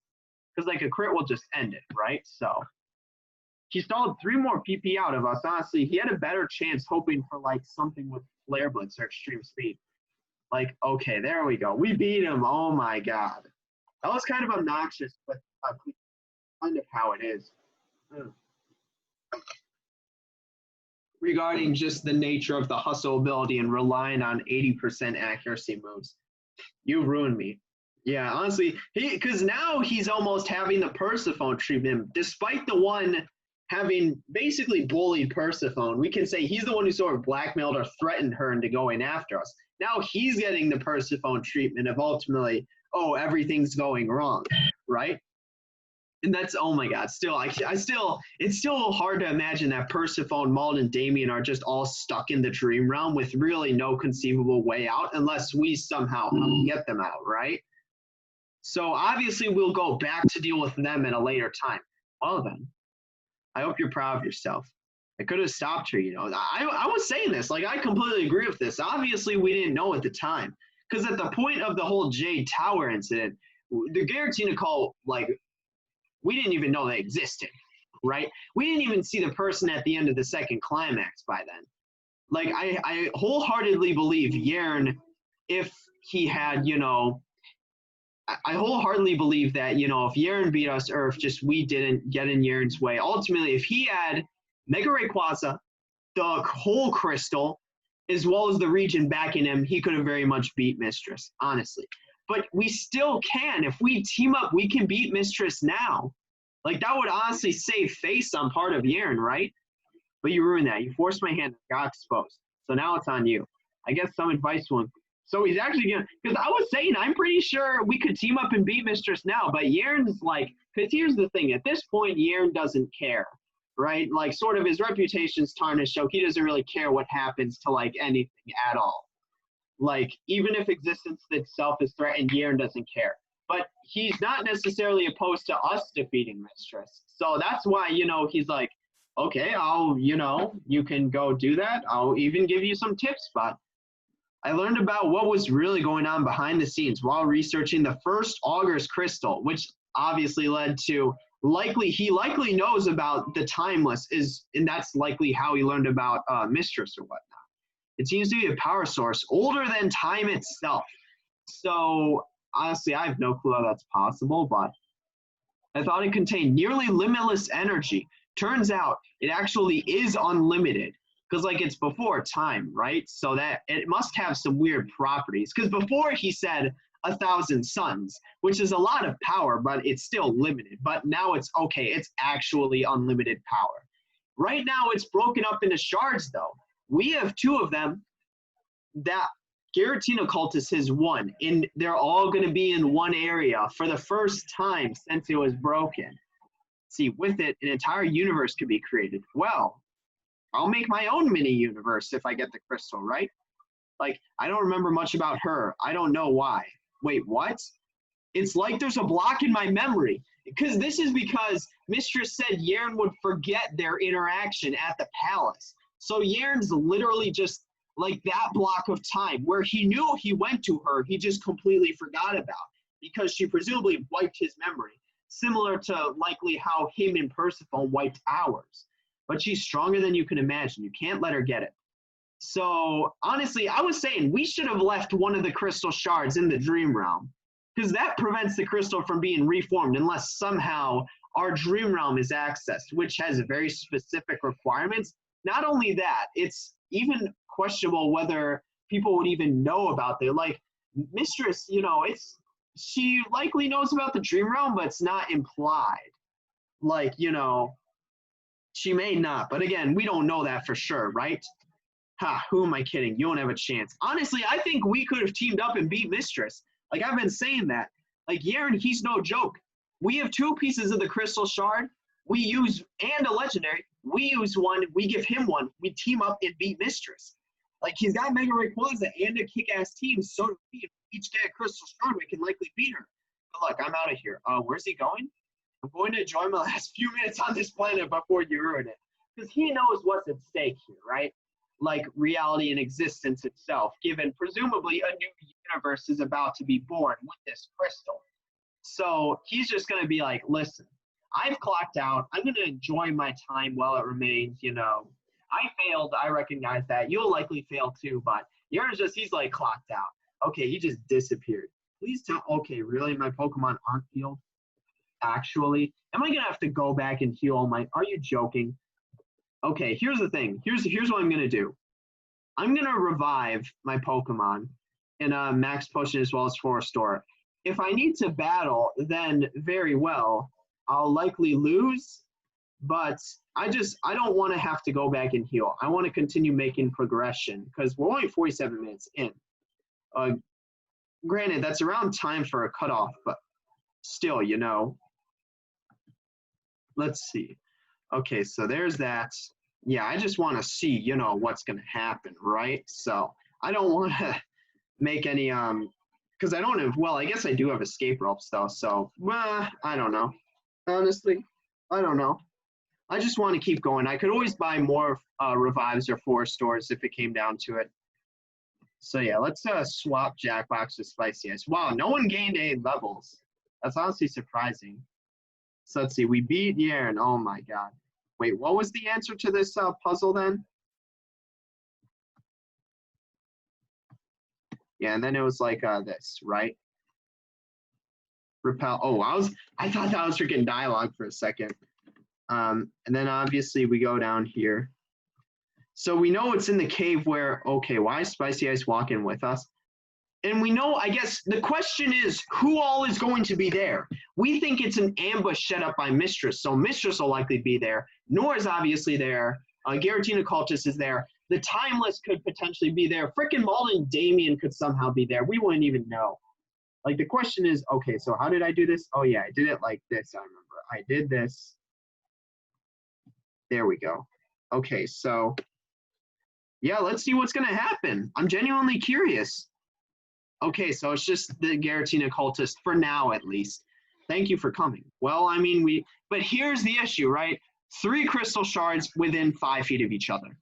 because like a crit will just end it, right? So he stalled 3 more PP out of us. Honestly, he had a better chance hoping for like something with Flare Blitz or Extreme Speed. Like, okay, there we go. We beat him. Oh my god. That was kind of obnoxious, but kind of how it is. Regarding just the nature of the hustle ability and relying on 80% accuracy moves. You ruined me. Yeah, honestly, because now he's almost having the Persephone treatment, despite the one having basically bullied Persephone. We can say he's the one who sort of blackmailed or threatened her into going after us. Now he's getting the Persephone treatment of ultimately, oh, everything's going wrong, right? And that's, oh my god, still, it's still hard to imagine that Persephone, Mauled, and Damien are just all stuck in the dream realm with really no conceivable way out unless we somehow get them out, right? So obviously we'll go back to deal with them at a later time. Well then, I hope you're proud of yourself. I could have stopped her, you know. I was saying this, like, I completely agree with this. Obviously, we didn't know at the time. Because at the point of the whole Jade Tower incident, the Giratina call, like, we didn't even know they existed, right? We didn't even see the person at the end of the second climax by then. Like, I wholeheartedly believe Yern, if he had, you know, I wholeheartedly believe that, you know, if Yern beat us or if just we didn't get in Yern's way, ultimately, if he had Mega Rayquaza, the whole crystal, as well as the region backing him, he could have very much beat Mistress, honestly. But we still can. If we team up, we can beat Mistress now. Like, that would honestly save face on part of Yern, right? But you ruined that. You forced my hand. Got exposed. So now it's on you. I guess some advice will. So he's actually going to, because I was saying, I'm pretty sure we could team up and beat Mistress now. But Yern's like, because here's the thing. At this point, Yern doesn't care. Right? Like, sort of his reputation's tarnished, so he doesn't really care what happens to, like, anything at all. Like, even if existence itself is threatened, Yern doesn't care. But he's not necessarily opposed to us defeating Mistress. So that's why, you know, he's like, okay, you know, you can go do that. I'll even give you some tips, but I learned about what was really going on behind the scenes while researching the first Augur's Crystal, which obviously led to he likely knows about the Timeless and that's likely how he learned about Mistress or whatnot. It seems to be a power source older than time itself. So honestly, I have no clue how that's possible, but I thought it contained nearly limitless energy. Turns out it actually is unlimited because like it's before time, right? So that it must have some weird properties because before he said 1,000 suns, which is a lot of power, but it's still limited. But now it's okay, it's actually unlimited power. Right now it's broken up into shards though. We have 2 of them that Giratina Cultist has won, and they're all going to be in one area for the first time since it was broken. See, with it, an entire universe could be created. Well, I'll make my own mini universe if I get the crystal, right? Like, I don't remember much about her. I don't know why. Wait, what? It's like there's a block in my memory. Because this is because Mistress said Yern would forget their interaction at the palace. So Yern's literally just like that block of time where he knew he went to her, he just completely forgot about because she presumably wiped his memory, similar to likely how him and Persephone wiped ours. But she's stronger than you can imagine. You can't let her get it. So honestly, I was saying we should have left one of the crystal shards in the dream realm because that prevents the crystal from being reformed unless somehow our dream realm is accessed, which has very specific requirements. Not only that, it's even questionable whether people would even know about it. Like Mistress, you know, she likely knows about the dream realm, but it's not implied. Like, you know, she may not, but again, we don't know that for sure, right? Ha, who am I kidding? You don't have a chance. Honestly, I think we could have teamed up and beat Mistress. Like, I've been saying that. Like, Yern, he's no joke. We have 2 pieces of the crystal shard. We use, and a legendary. We use one, we give him one. We team up and beat Mistress. Like, he's got Mega Rayquaza and a kick-ass team, so do we. If we each get a crystal shard, we can likely beat her. But look, I'm out of here. Where's he going? I'm going to enjoy my last few minutes on this planet before you ruin it. Because he knows what's at stake here, right? Like reality and existence itself, given presumably a new universe is about to be born with this crystal. So he's just going to be like, listen, I've clocked out. I'm going to enjoy my time while it remains, you know. I failed. I recognize that. You'll likely fail too, but he's like clocked out. Okay, he just disappeared. Please tell, okay, really? My Pokemon aren't healed? Actually? Am I going to have to go back and heal are you joking? Okay, here's the thing. Here's what I'm going to do. I'm going to revive my Pokemon in a Max Potion as well as 4-Store. If I need to battle, then very well, I'll likely lose, but I don't want to have to go back and heal. I want to continue making progression because we're only 47 minutes in. Granted, that's around time for a cutoff, but still, you know. Let's see. Okay, so there's that. Yeah, I just want to see, you know, what's going to happen, right? So I don't want to make any, because I don't have, well, I guess I do have escape ropes, though. So, I don't know. Honestly, I don't know. I just want to keep going. I could always buy more revives or 4-Stores if it came down to it. So, yeah, let's swap Jackbox with Spicy Ice. Wow, no one gained 8 levels. That's honestly surprising. So let's see. We beat Yern. Oh, my God. Wait, what was the answer to this puzzle then? Yeah, and then it was like this, right? Repel. Oh, I thought that was freaking dialogue for a second. And then obviously we go down here. So we know it's in the cave where, okay, why is Spicy Ice walking with us? And we know, I guess, the question is, who all is going to be there? We think it's an ambush set up by Mistress, so Mistress will likely be there. Nora's obviously there. Giratina Cultist is there. The Timeless could potentially be there. Frickin' Malden Damien could somehow be there. We wouldn't even know. Like, the question is, okay, so how did I do this? Oh, yeah, I did it like this, I remember. I did this. There we go. Okay, so, yeah, let's see what's going to happen. I'm genuinely curious. Okay, so it's just the Giratina Cultist, for now at least. Thank you for coming. Well, I mean, but here's the issue, right? 3 crystal shards within 5 feet of each other.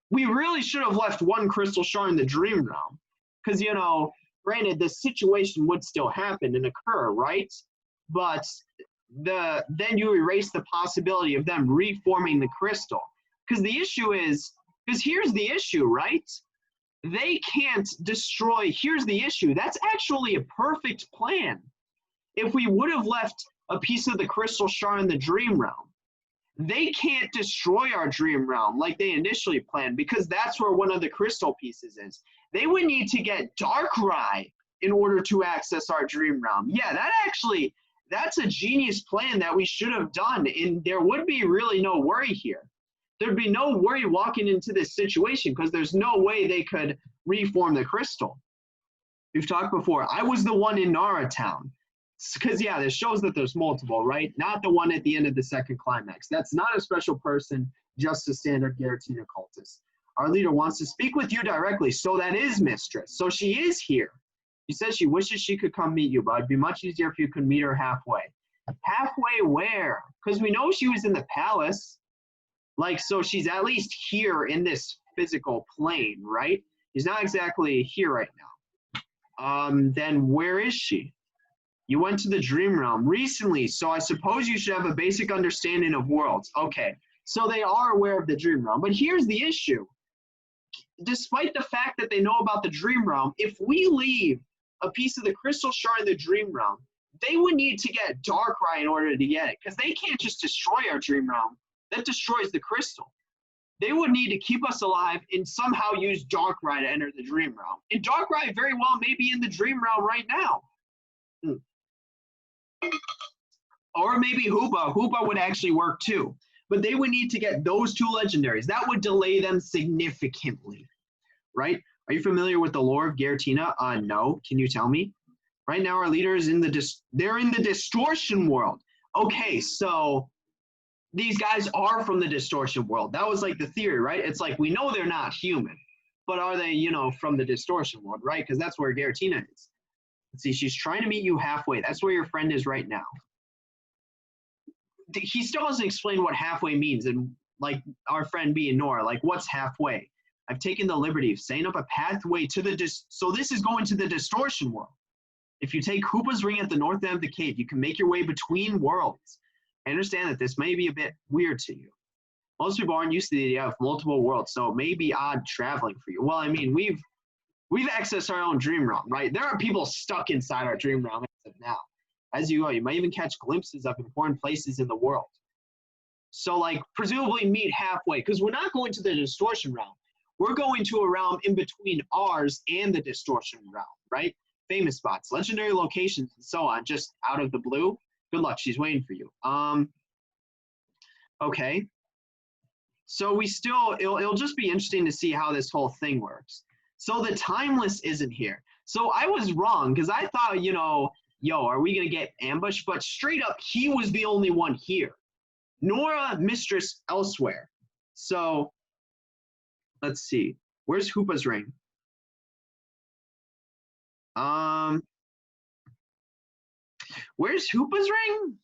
We really should have left 1 crystal shard in the dream realm. Because, you know, granted, the situation would still happen and occur, right? But then you erase the possibility of them reforming the crystal. Because the issue is, because here's the issue, right? They can't destroy. Here's the issue. That's actually a perfect plan. If we would have left a piece of the crystal shard in the dream realm, they can't destroy our dream realm like they initially planned because that's where one of the crystal pieces is. They would need to get Darkrai in order to access our dream realm. Yeah, that's a genius plan that we should have done, and there would be really no worry here. There'd be no worry walking into this situation because there's no way they could reform the crystal. We've talked before. I was the one in Nara Town. Because, yeah, this shows that there's multiple, right? Not the one at the end of the second climax. That's not a special person, just a standard Giratina cultist. Our leader wants to speak with you directly. So that is Mistress. So she is here. She says she wishes she could come meet you, but it'd be much easier if you could meet her halfway. Halfway where? Because we know she was in the palace. Like, so she's at least here in this physical plane, right? She's not exactly here right now. Then where is she? You went to the dream realm recently, so I suppose you should have a basic understanding of worlds. Okay, so they are aware of the dream realm, but here's the issue. Despite the fact that they know about the dream realm, if we leave a piece of the crystal shard in the dream realm, they would need to get Darkrai in order to get it, because they can't just destroy our dream realm. That destroys the crystal. They would need to keep us alive and somehow use Darkrai to enter the dream realm. And Darkrai very well may be in the dream realm right now. Or maybe Hoopa. Hoopa would actually work too. But they would need to get those two legendaries. That would delay them significantly, right? Are you familiar with the lore of Giratina? No. Can you tell me? Right now, our leader is they're in the distortion world. Okay, so these guys are from the distortion world. That was like the theory, right? It's like we know they're not human, but are they, from the distortion world, right? Because that's where Giratina is. Let's see, she's trying to meet you halfway. That's where your friend is right now. He still doesn't explain what halfway means, and like our friend being Nora, like what's halfway? I've taken the liberty of setting up a pathway to the so this is going to the distortion world. If you take Hoopa's ring at the north end of the cave, you can make your way between worlds. I understand that this may be a bit weird to you. Most people aren't used to the idea of multiple worlds, so it may be odd traveling for you. Well, I mean, we've accessed our own dream realm, right? There are people stuck inside our dream realm as of now. As you go, you might even catch glimpses of important places in the world. So, like, presumably meet halfway, because we're not going to the distortion realm. We're going to a realm in between ours and the distortion realm, right? Famous spots, legendary locations, and so on, just out of the blue. Good luck, she's waiting for you. Okay. So it'll just be interesting to see how this whole thing works. So the Timeless isn't here. So I was wrong, because I thought, are we going to get ambushed? But straight up, he was the only one here. Nora, Mistress elsewhere. So let's see. Where's Hoopa's ring? Where's Hoopa's ring?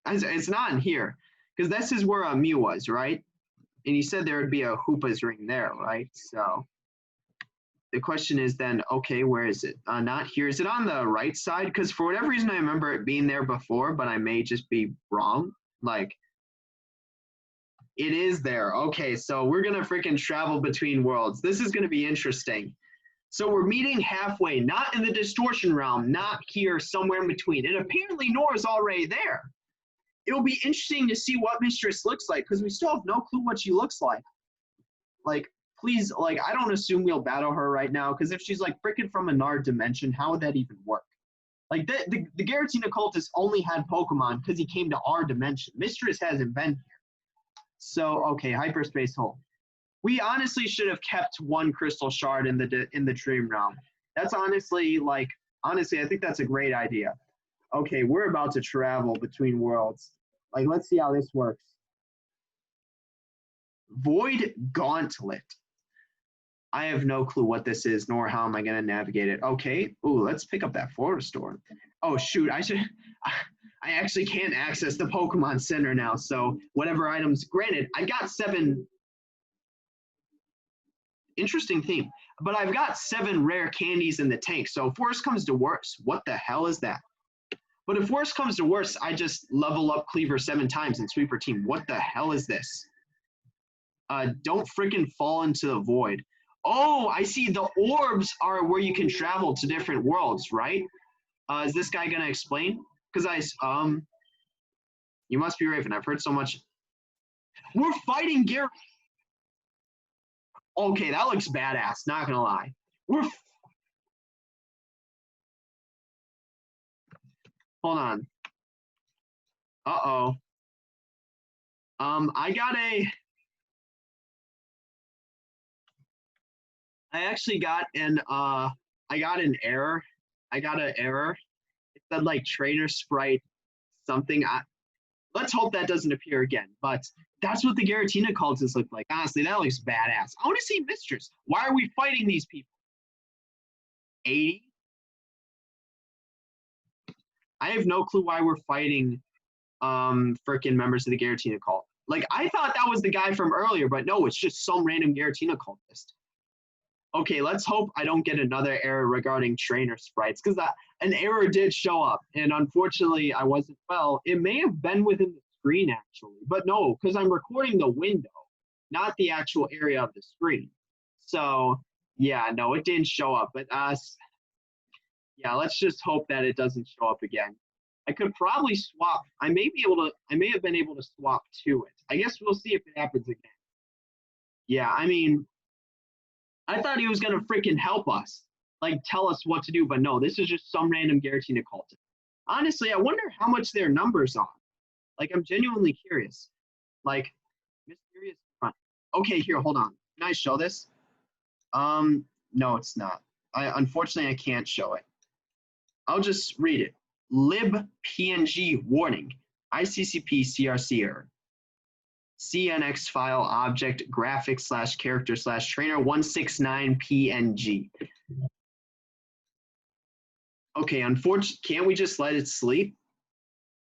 It's not in here, because this is where Mew was, right? And you said there would be a Hoopa's ring there, right? So the question is then, okay, where is it? Not here. Is it on the right side? Because for whatever reason, I remember it being there before, but I may just be wrong. Like, it is there. Okay, so we're going to freaking travel between worlds. This is going to be interesting. So we're meeting halfway, not in the distortion realm, not here, somewhere in between. And apparently Nora's already there. It'll be interesting to see what Mistress looks like, because we still have no clue what she looks like. Like, please, like, I don't assume we'll battle her right now, because if she's, like, freaking from another dimension, how would that even work? Like, the Giratina cultist only had Pokemon because he came to our dimension. Mistress hasn't been here. So, okay, hyperspace hole. We honestly should have kept one crystal shard in the dream realm. That's honestly, I think that's a great idea. Okay, we're about to travel between worlds. Like, let's see how this works. Void Gauntlet. I have no clue what this is, nor how am I going to navigate it. Okay, ooh, let's pick up that forest store. Oh, shoot, I actually can't access the Pokemon Center now, so whatever items, granted, I got 7, interesting theme, but I've got 7 rare candies in the tank, so if worse comes to worse, what the hell is that? But if worse comes to worse, I just level up Cleaver 7 times in Sweeper Team. What the hell is this? Don't freaking fall into the void. Oh, I see. The orbs are where you can travel to different worlds, right? Is this guy gonna explain? Because you must be Raven. I've heard so much. We're fighting Gary. Okay, that looks badass. Not gonna lie. Hold on. Uh-oh. I got I actually got I got an error. I got an error. It said like trainer sprite something. Let's hope that doesn't appear again. But that's what the Giratina cultists look like. Honestly, that looks badass. I want to see Mistress. Why are we fighting these people? 80? I have no clue why we're fighting freaking members of the Giratina cult. Like, I thought that was the guy from earlier, but no, it's just some random Giratina cultist. Okay, let's hope I don't get another error regarding trainer sprites, because an error did show up, and unfortunately I wasn't, well, it may have been within the screen actually, but no, because I'm recording the window, not the actual area of the screen. So yeah, no, it didn't show up, but yeah, let's just hope that it doesn't show up again. I could probably swap. I may have been able to swap to it. I guess we'll see if it happens again. Yeah, I mean, I thought he was gonna freaking help us, like tell us what to do, but no, this is just some random Giratina cultist. Honestly, I wonder how much their numbers are. Like, I'm genuinely curious. Like, mysterious front. Okay, here, hold on. Can I show this? No, it's not. Unfortunately I can't show it. I'll just read it. libpng warning. ICCP CRC error. CNX file object graphic slash character slash trainer 169 PNG. Okay, unfortunately, can't we just let it sleep?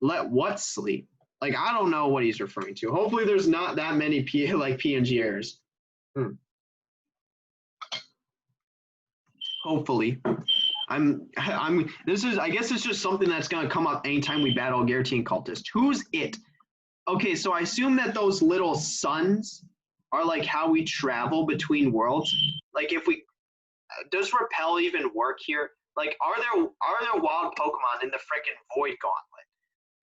Let what sleep? Like, I don't know what he's referring to. Hopefully there's not that many PNG errors. Hopefully. I guess it's just something that's gonna come up anytime we battle a Giratina cultist. Who's it? Okay, so I assume that those little suns are like how we travel between worlds. Like, if we does repel even work here? Like, are there wild Pokemon in the freaking Void Gauntlet?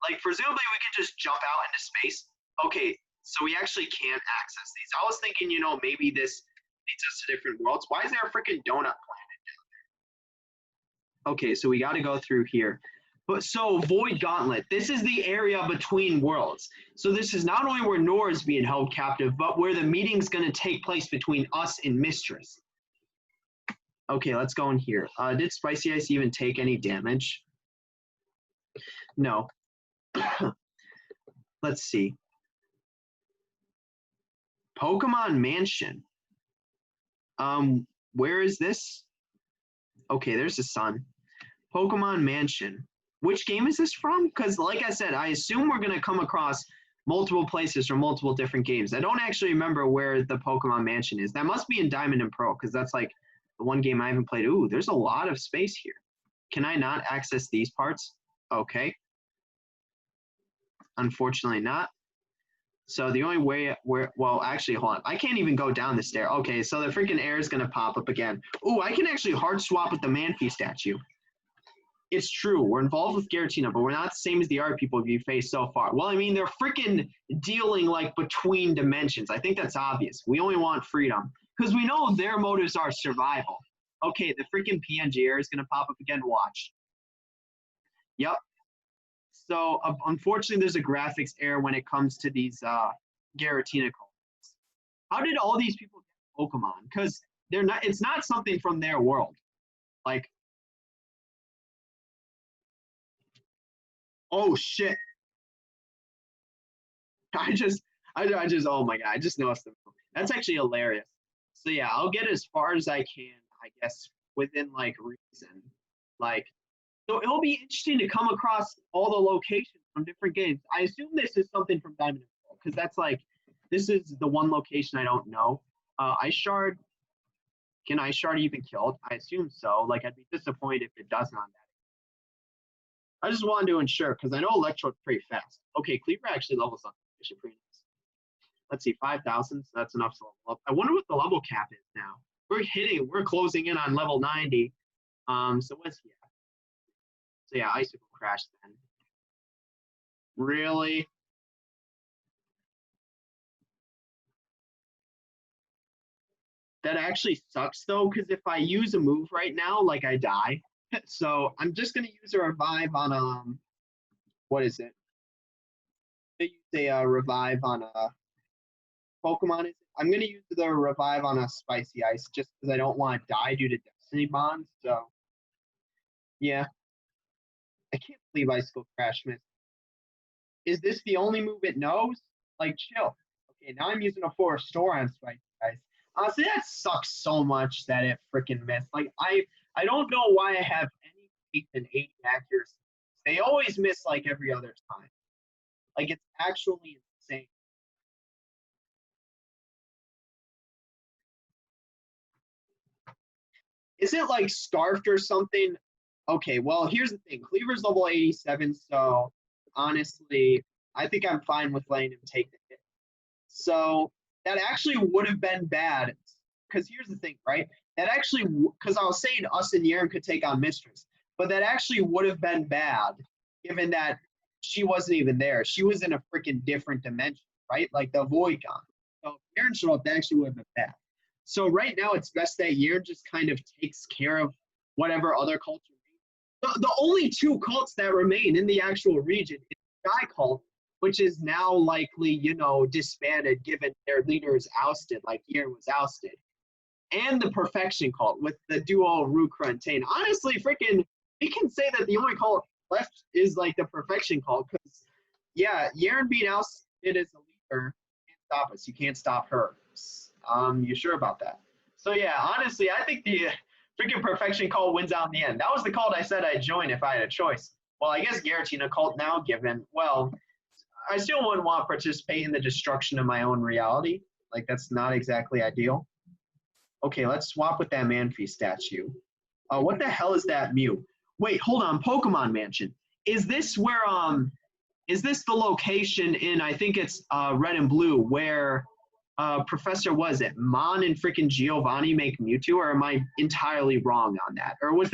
Like, presumably we can just jump out into space. Okay, so we actually can't access these. I was thinking, maybe this leads us to different worlds. Why is there a freaking donut planet down there? Okay, so we got to go through here. But so Void Gauntlet, this is the area between worlds. So this is not only where Nora is being held captive, but where the meeting's going to take place between us and Mistress. Okay, let's go in here. Did Spicy Ice even take any damage? No. Let's see. Pokemon Mansion. Where is this? Okay, there's the sun. Pokemon Mansion. Which game is this from? Because like I said, I assume we're going to come across multiple places from multiple different games. I don't actually remember where the Pokemon Mansion is. That must be in Diamond and Pearl, because that's like the one game I haven't played. Ooh, there's a lot of space here. Can I not access these parts? Okay. Unfortunately not. So the only way well, actually, hold on. I can't even go down the stair. Okay, so the freaking air is going to pop up again. Ooh, I can actually hard swap with the Manphy statue. It's true. We're involved with Giratina, but we're not the same as the other people we've faced so far. Well, I mean, they're freaking dealing like between dimensions. I think that's obvious. We only want freedom because we know their motives are survival. Okay, the freaking PNG error is going to pop up again. Watch. Yep. So unfortunately, there's a graphics error when it comes to these Giratina cultists. How did all these people get Pokemon? Because they're not. It's not something from their world. Like, oh shit! I just, oh my god! I just noticed them. That's actually hilarious. So yeah, I'll get as far as I can, I guess, within like reason. Like, so it'll be interesting to come across all the locations from different games. I assume this is something from Diamond and Pearl, because that's like, this is the one location I don't know. Ice Shard, can Ice Shard even kill it? I assume so. Like, I'd be disappointed if it doesn't on that. I just wanted to ensure, because I know Electrode's pretty fast. Okay, Cleaver actually levels up. Actually pretty nice. Let's see, 5,000, so that's enough to level up. I wonder what the level cap is now. we're closing in on level 90. So what's he at? So yeah, icicle crash then. Really? That actually sucks though, because if I use a move right now, like I die. So I'm just gonna use a revive on what is it? I'm gonna use a revive on a Pokemon. I'm gonna use the revive on a spicy ice just because I don't want to die due to destiny bonds. So yeah, I can't believe Icicle Crash missed. Is this the only move it knows? Like chill. Okay, now I'm using a Forest Store on spicy ice. Honestly, that sucks so much that it freaking missed. Like I don't know why I have any faith in 80 accuracy. They always miss like every other time. Like it's actually insane. Is it like Scarfed or something? Okay, well, here's the thing. Cleaver's level 87, so honestly, I think I'm fine with letting him take the hit. So that actually would have been bad. Because here's the thing, right? That actually, because I was saying us and Yaren could take on Mistress, but that actually would have been bad given that she wasn't even there. She was in a freaking different dimension, right? Like the Void Gone. So if Yaren showed up, that actually would have been bad. So right now, it's best that Yaren just kind of takes care of whatever other culture. The only two cults that remain in the actual region is the Sky Cult, which is now likely, disbanded given their leader is ousted, like Yaren was ousted, and the Perfection Cult with the duo Rukra and Tane. Honestly, freaking, we can say that the only cult left is like the Perfection Cult because, yeah, Yaren being ousted as a leader can't stop us. You can't stop her. You sure about that? So yeah, honestly, I think the freaking Perfection Cult wins out in the end. That was the cult I said I'd join if I had a choice. Well, I guess guaranteeing a cult now, given, well, I still wouldn't want to participate in the destruction of my own reality. Like, that's not exactly ideal. Okay, let's swap with that Manphy statue. What the hell is that Mew? Wait, hold on, Pokemon Mansion. Is this where, is this the location in, I think it's Red and Blue, where Professor, was it Mon and freaking Giovanni make Mewtwo, or am I entirely wrong on that? Or was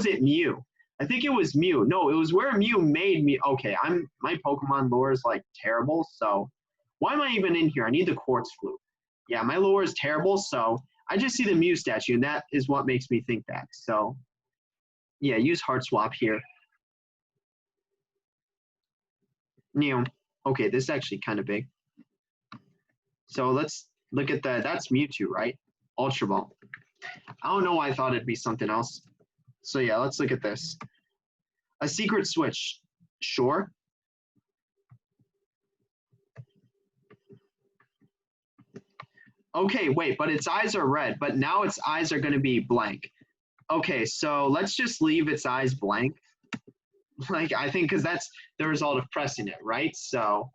it Mew? I think it was Mew. No, it was where Mew made me. Okay, my Pokemon lore is like terrible, so why am I even in here? I need the Quartz Flute. Yeah, my lore is terrible, so I just see the Mew statue, and that is what makes me think that. So yeah, use Heart Swap here. Okay, this is actually kind of big. So let's look at that. That's Mewtwo, right? Ultra Ball. I don't know why I thought it'd be something else. So yeah, let's look at this. A secret switch. Sure. Okay, wait, but its eyes are red, but now its eyes are going to be blank. Okay, so let's just leave its eyes blank. Like, I think because that's the result of pressing it, right? So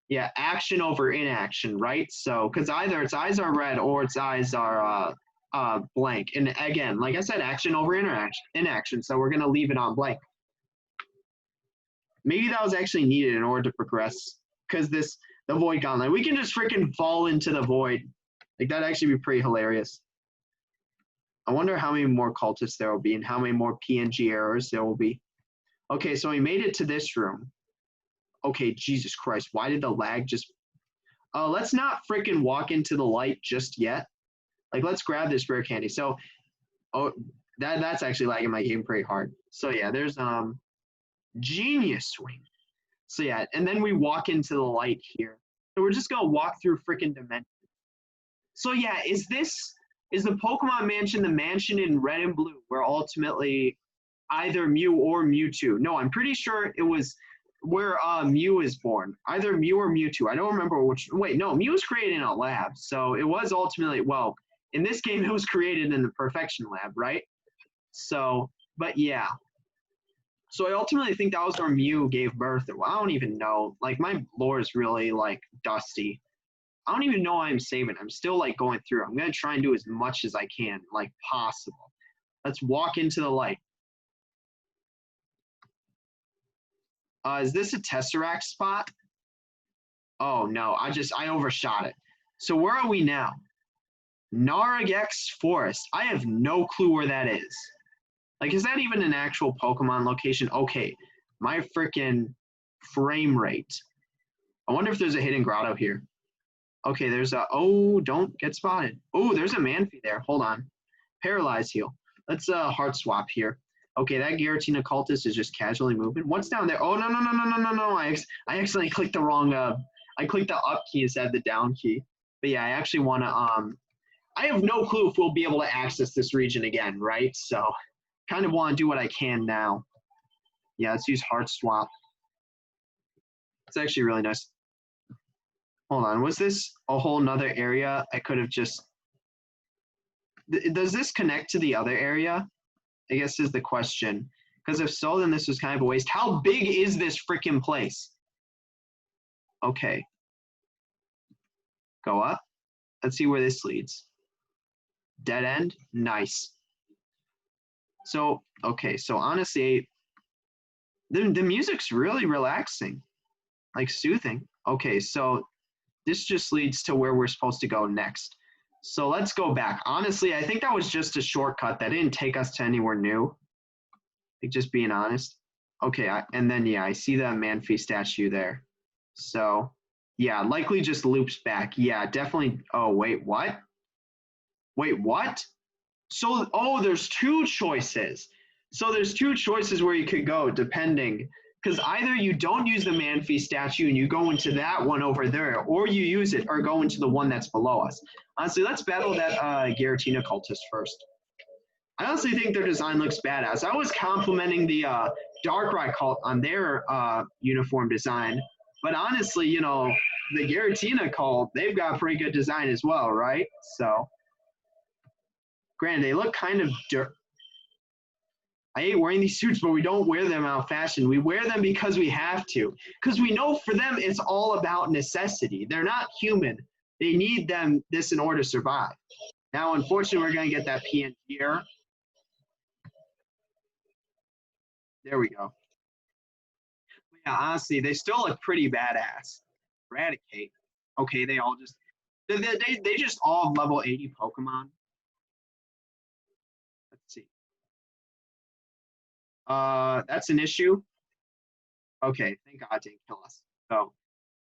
yeah, action over inaction, right? So because either its eyes are red or its eyes are blank. And again, like I said, action over inaction. So we're gonna leave it on blank. Maybe that was actually needed in order to progress. Because the void gauntlet, we can just freaking fall into the void. Like that'd actually be pretty hilarious. I wonder how many more cultists there will be and how many more PNG errors there will be. Okay, so we made it to this room. Okay, Jesus Christ, why did the lag just... let's not freaking walk into the light just yet. Like, let's grab this rare candy. So, that's actually lagging my game pretty hard. So, yeah, there's Genius Swing. So, yeah, and then we walk into the light here. So, we're just going to walk through freaking dimensions. So, yeah, is the Pokemon Mansion the mansion in Red and Blue where ultimately either Mew or Mewtwo? No, I'm pretty sure it was where Mew is born. Either Mew or Mewtwo. I don't remember which. Wait, no, Mew was created in a lab. So it was ultimately, well, in this game, it was created in the Perfection Lab, right? So, but yeah. So I ultimately think that was where Mew gave birth. Well, I don't even know. Like, my lore is really, like, dusty. I don't even know why I'm saving. I'm still, like, going through. I'm going to try and do as much as I can, like, possible. Let's walk into the light. Is this a Tesseract spot? Oh, no. I overshot it. So where are we now? Naragex Forest. I have no clue where that is. Like, is that even an actual Pokemon location? Okay, my freaking frame rate. I wonder if there's a hidden grotto here. Okay, there's a, oh, don't get spotted. Oh, there's a Manphy there. Hold on. Paralyze heal. Let's heart swap here. Okay, that Giratina cultist is just casually moving. What's down there? Oh, no. I accidentally clicked the wrong, I clicked the up key instead of the down key. But yeah, I actually want to, I have no clue if we'll be able to access this region again, right? So kind of want to do what I can now. Yeah, let's use heart swap. It's actually really nice. Hold on, was this a whole nother area? I could have just, does this connect to the other area? I guess is the question. Because if so, then this was kind of a waste. How big is this freaking place? Okay. Go up. Let's see where this leads. Dead end. Nice. So, okay. So honestly, the music's really relaxing. Like soothing. Okay, so this just leads to where we're supposed to go next. So let's go back. Honestly, I think that was just a shortcut. That didn't take us to anywhere new. Like, just being honest. Okay, and then, yeah, I see that Manphy statue there. So, yeah, likely just loops back. Yeah, definitely. Oh, wait, what? Wait, what? So, oh, there's two choices. So there's two choices where you could go, depending. Because either you don't use the Manphy statue and you go into that one over there, or you use it or go into the one that's below us. Honestly, let's battle that Giratina cultist first. I honestly think their design looks badass. I was complimenting the Darkrai cult on their uniform design, but honestly, you know, the Giratina cult, they've got pretty good design as well, right? So, granted, they look kind of dirt. I hate wearing these suits, but we don't wear them out of fashion. We wear them because we have to. Because we know for them it's all about necessity. They're not human. They need this in order to survive. Now, unfortunately, we're going to get that PNG error. There we go. Yeah, honestly, they still look pretty badass. Eradicate. Okay, they all just they just all have level 80 Pokemon. Let's see. That's an issue. Okay, thank God it didn't kill us. So,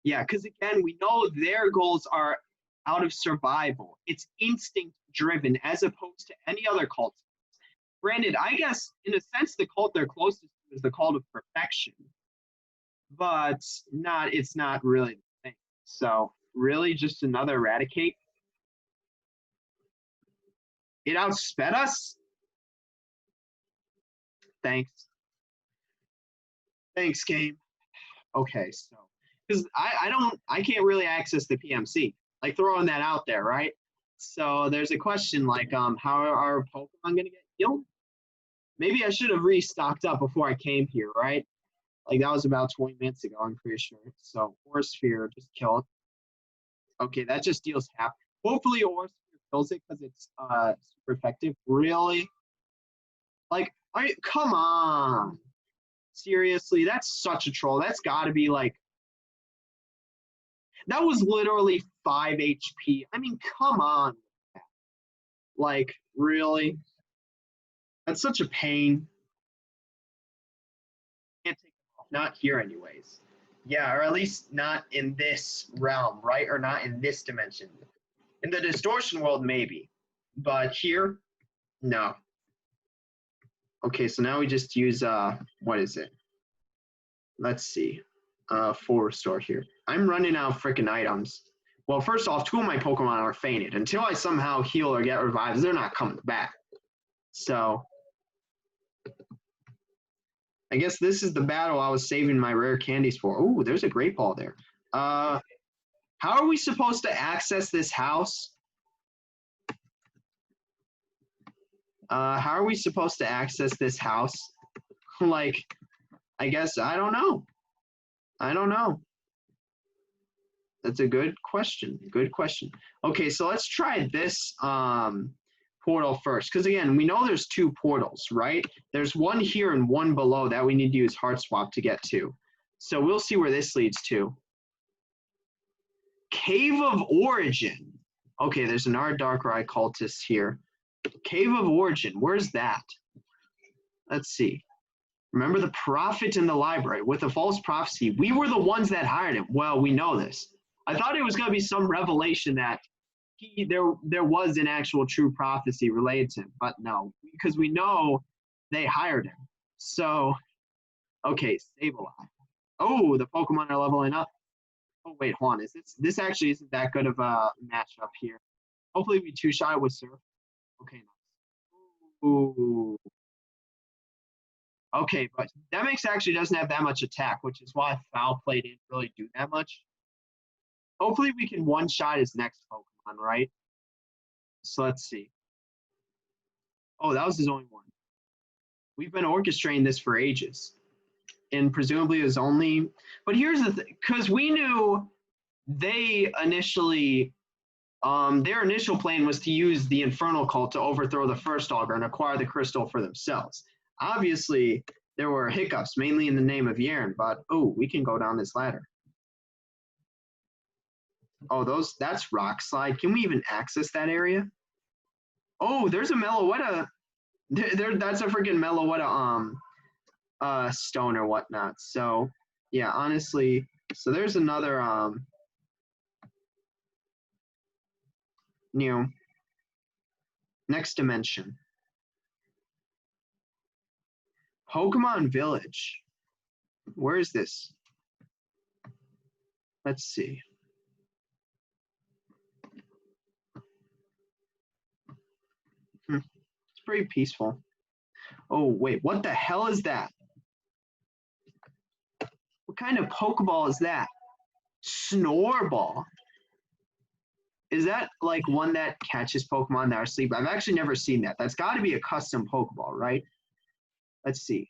yeah, because again, we know their goals are out of survival. It's instinct driven as opposed to any other cult. Granted, I guess in a sense the cult they're closest to is the cult of perfection, but it's not really the thing. So really just another Eradicate. It outsped us? Thanks. Thanks, game. Okay, so because I can't really access the PMC. Like throwing that out there, right? So there's a question like how are Pokemon gonna get healed? Maybe I should have restocked up before I came here, right? Like that was about 20 minutes ago, I'm pretty sure. So Aura Sphere, just kill it. Okay, that just deals half. Hopefully Aura Sphere kills it because it's super effective. Really? Like, come on. Seriously, that's such a troll. That's gotta be like, that was literally 5 HP. I mean, come on. Like, really? That's such a pain. Can't take it off. Not here, anyways. Yeah, or at least not in this realm, right? Or not in this dimension. In the distortion world, maybe. But here, no. Okay, so now we just use, what is it? Let's see. Full restore here. I'm running out of freaking items. Well, first off, 2 of my Pokemon are fainted. Until I somehow heal or get revived, they're not coming back. So, I guess this is the battle I was saving my rare candies for. Ooh, there's a Great Ball there. How are we supposed to access this house? How are we supposed to access this house? Like, I guess, I don't know. I don't know. That's a good question. Good question. Okay, so let's try this portal first. Because again, we know there's 2 portals, right? There's one here and one below that we need to use Heart Swap to get to. So we'll see where this leads to. Cave of Origin. Okay, there's another Darkrai cultist here. Cave of Origin, where's that? Let's see. Remember the prophet in the library with a false prophecy. We were the ones that hired him. Well, we know this. I thought it was going to be some revelation that there was an actual true prophecy related to him, but no, because we know they hired him. So, okay, Sableye. Oh, the Pokemon are leveling up. Oh wait, hold on. This actually isn't that good of a matchup here. Hopefully we two-shot it with Surf. Okay, nice. Ooh. Okay, but Demix actually doesn't have that much attack, which is why Foul Play didn't really do that much. Hopefully we can one-shot his next Pokemon, right? So let's see. Oh, that was his only one. We've been orchestrating this for ages. And presumably it was only... But here's the thing. Because we knew they initially... their initial plan was to use the Infernal Cult to overthrow the first auger and acquire the crystal for themselves. Obviously, there were hiccups, mainly in the name of Yaren, but, oh, we can go down this ladder. Oh, that's Rock Slide. Can we even access that area? Oh, there's a Meloetta. That's a freaking Meloetta stone or whatnot. So, yeah, honestly, so there's another, next dimension. Pokemon Village. Where is this? Let's see. It's pretty peaceful. Oh, wait, what the hell is that? What kind of Pokeball is that? Snorball. Is that like one that catches Pokemon that are asleep? I've actually never seen that. That's got to be a custom Pokeball, right? Let's see.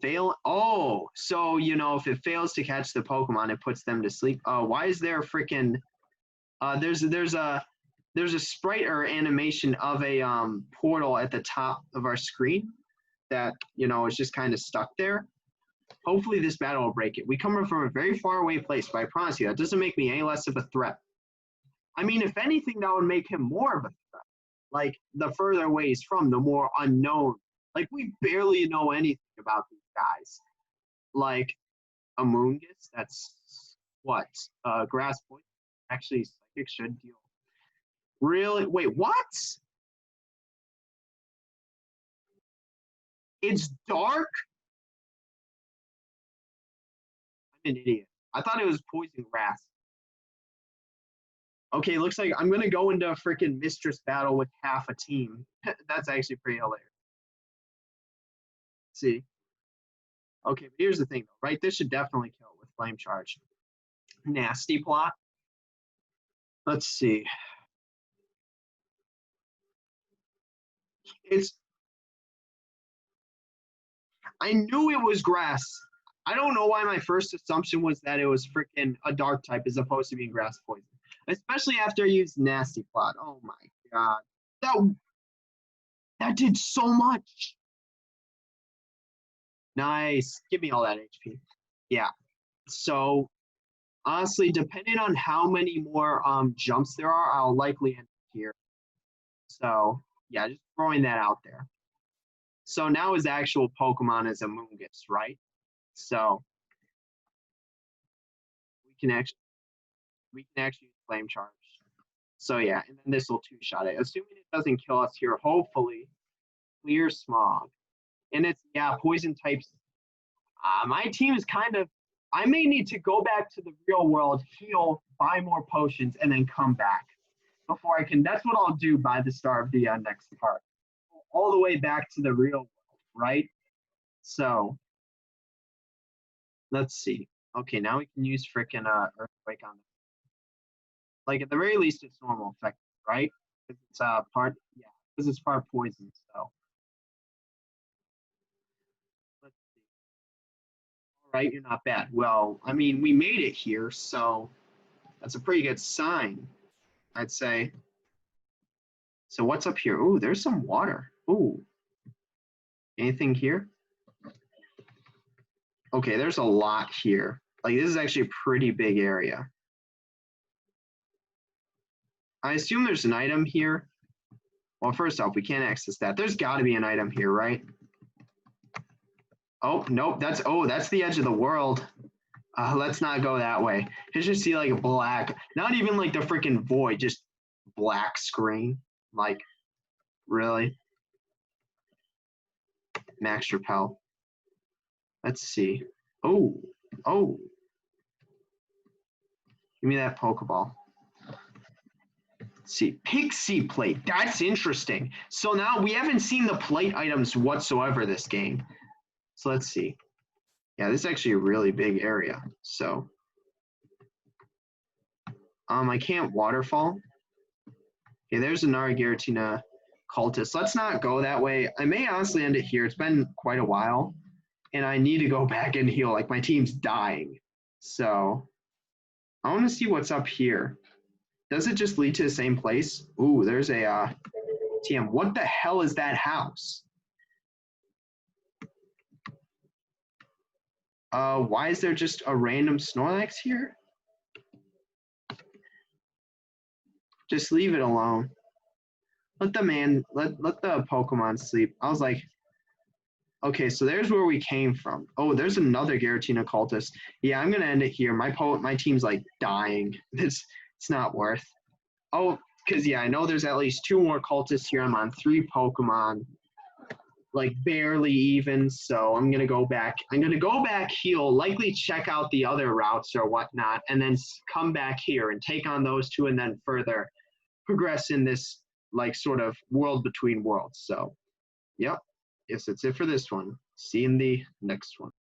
Fail. Oh, so if it fails to catch the Pokemon, it puts them to sleep. Oh, why is there a freaking? There's a sprite or animation of a portal at the top of our screen that is just kind of stuck there. Hopefully this battle will break it. We come from a very far away place, but I promise you that doesn't make me any less of a threat. I mean, if anything, that would make him more of a threat. Like the further away he's from, the more unknown. Like we barely know anything about these guys. Like Amoonguss, that's what? Grass Poison. Actually, Psychic should deal. Really? Wait, what? It's dark? I'm an idiot. I thought it was Poison Grass. Okay, looks like I'm going to go into a freaking Mistress battle with half a team. That's actually pretty hilarious. Let's see. Okay, but here's the thing, though, right? This should definitely kill with Flame Charge. Nasty plot. Let's see. I knew it was grass. I don't know why my first assumption was that it was freaking a dark type as opposed to being grass poison. Especially after I used Nasty Plot. Oh my god. That did so much. Nice. Give me all that HP. Yeah. So honestly, depending on how many more jumps there are, I'll likely end here. So yeah, just throwing that out there. So now his actual Pokemon is Amoonguss, right? So we can actually use Flame Charge. So yeah, and then this will two-shot it. Assuming it doesn't kill us here, hopefully. Clear Smog. And it's, yeah, poison types. My team is kind of, I may need to go back to the real world, heal, buy more potions, and then come back before I can. That's what I'll do by the start of the next part. All the way back to the real world, right? So let's see. Okay, now we can use frickin' Earthquake on them. Like at the very least, it's normal effect, right? Because it's because it's part poison. So let's see. All right, you're not bad. Well, I mean, we made it here, so that's a pretty good sign, I'd say. So what's up here? Ooh, there's some water. Ooh. Anything here? Okay, there's a lot here. Like, this is actually a pretty big area. I assume there's an item here. Well, first off, we can't access that. There's got to be an item here, right? Oh, nope. That's the edge of the world. Let's not go that way. You just see like a black, not even like the freaking void, just black screen. Like, really? Max repel. Let's see. Oh. Give me that Pokeball. Let's see. Pixie plate. That's interesting. So now we haven't seen the plate items whatsoever this game. So let's see. Yeah, this is actually a really big area. So I can't waterfall. Okay, there's another Giratina cultist. Let's not go that way. I may honestly end it here. It's been quite a while. And I need to go back and heal. Like, my team's dying. So I want to see what's up here. Does it just lead to the same place? Ooh, there's a TM. What the hell is that house? Why is there just a random Snorlax here? Just leave it alone. Let the Pokemon sleep. I was like, okay, so there's where we came from. Oh, there's another Giratina cultist. Yeah, I'm gonna end it here. My team's like dying. It's not worth. Oh, because yeah, I know there's at least 2 more cultists here. I'm on 3 Pokemon, like barely even. So I'm gonna go back. I'm gonna go back, heal, likely check out the other routes or whatnot, and then come back here and take on those 2, and then further progress in this like sort of world between worlds. So, yep. Yes, that's it for this one. See you in the next one.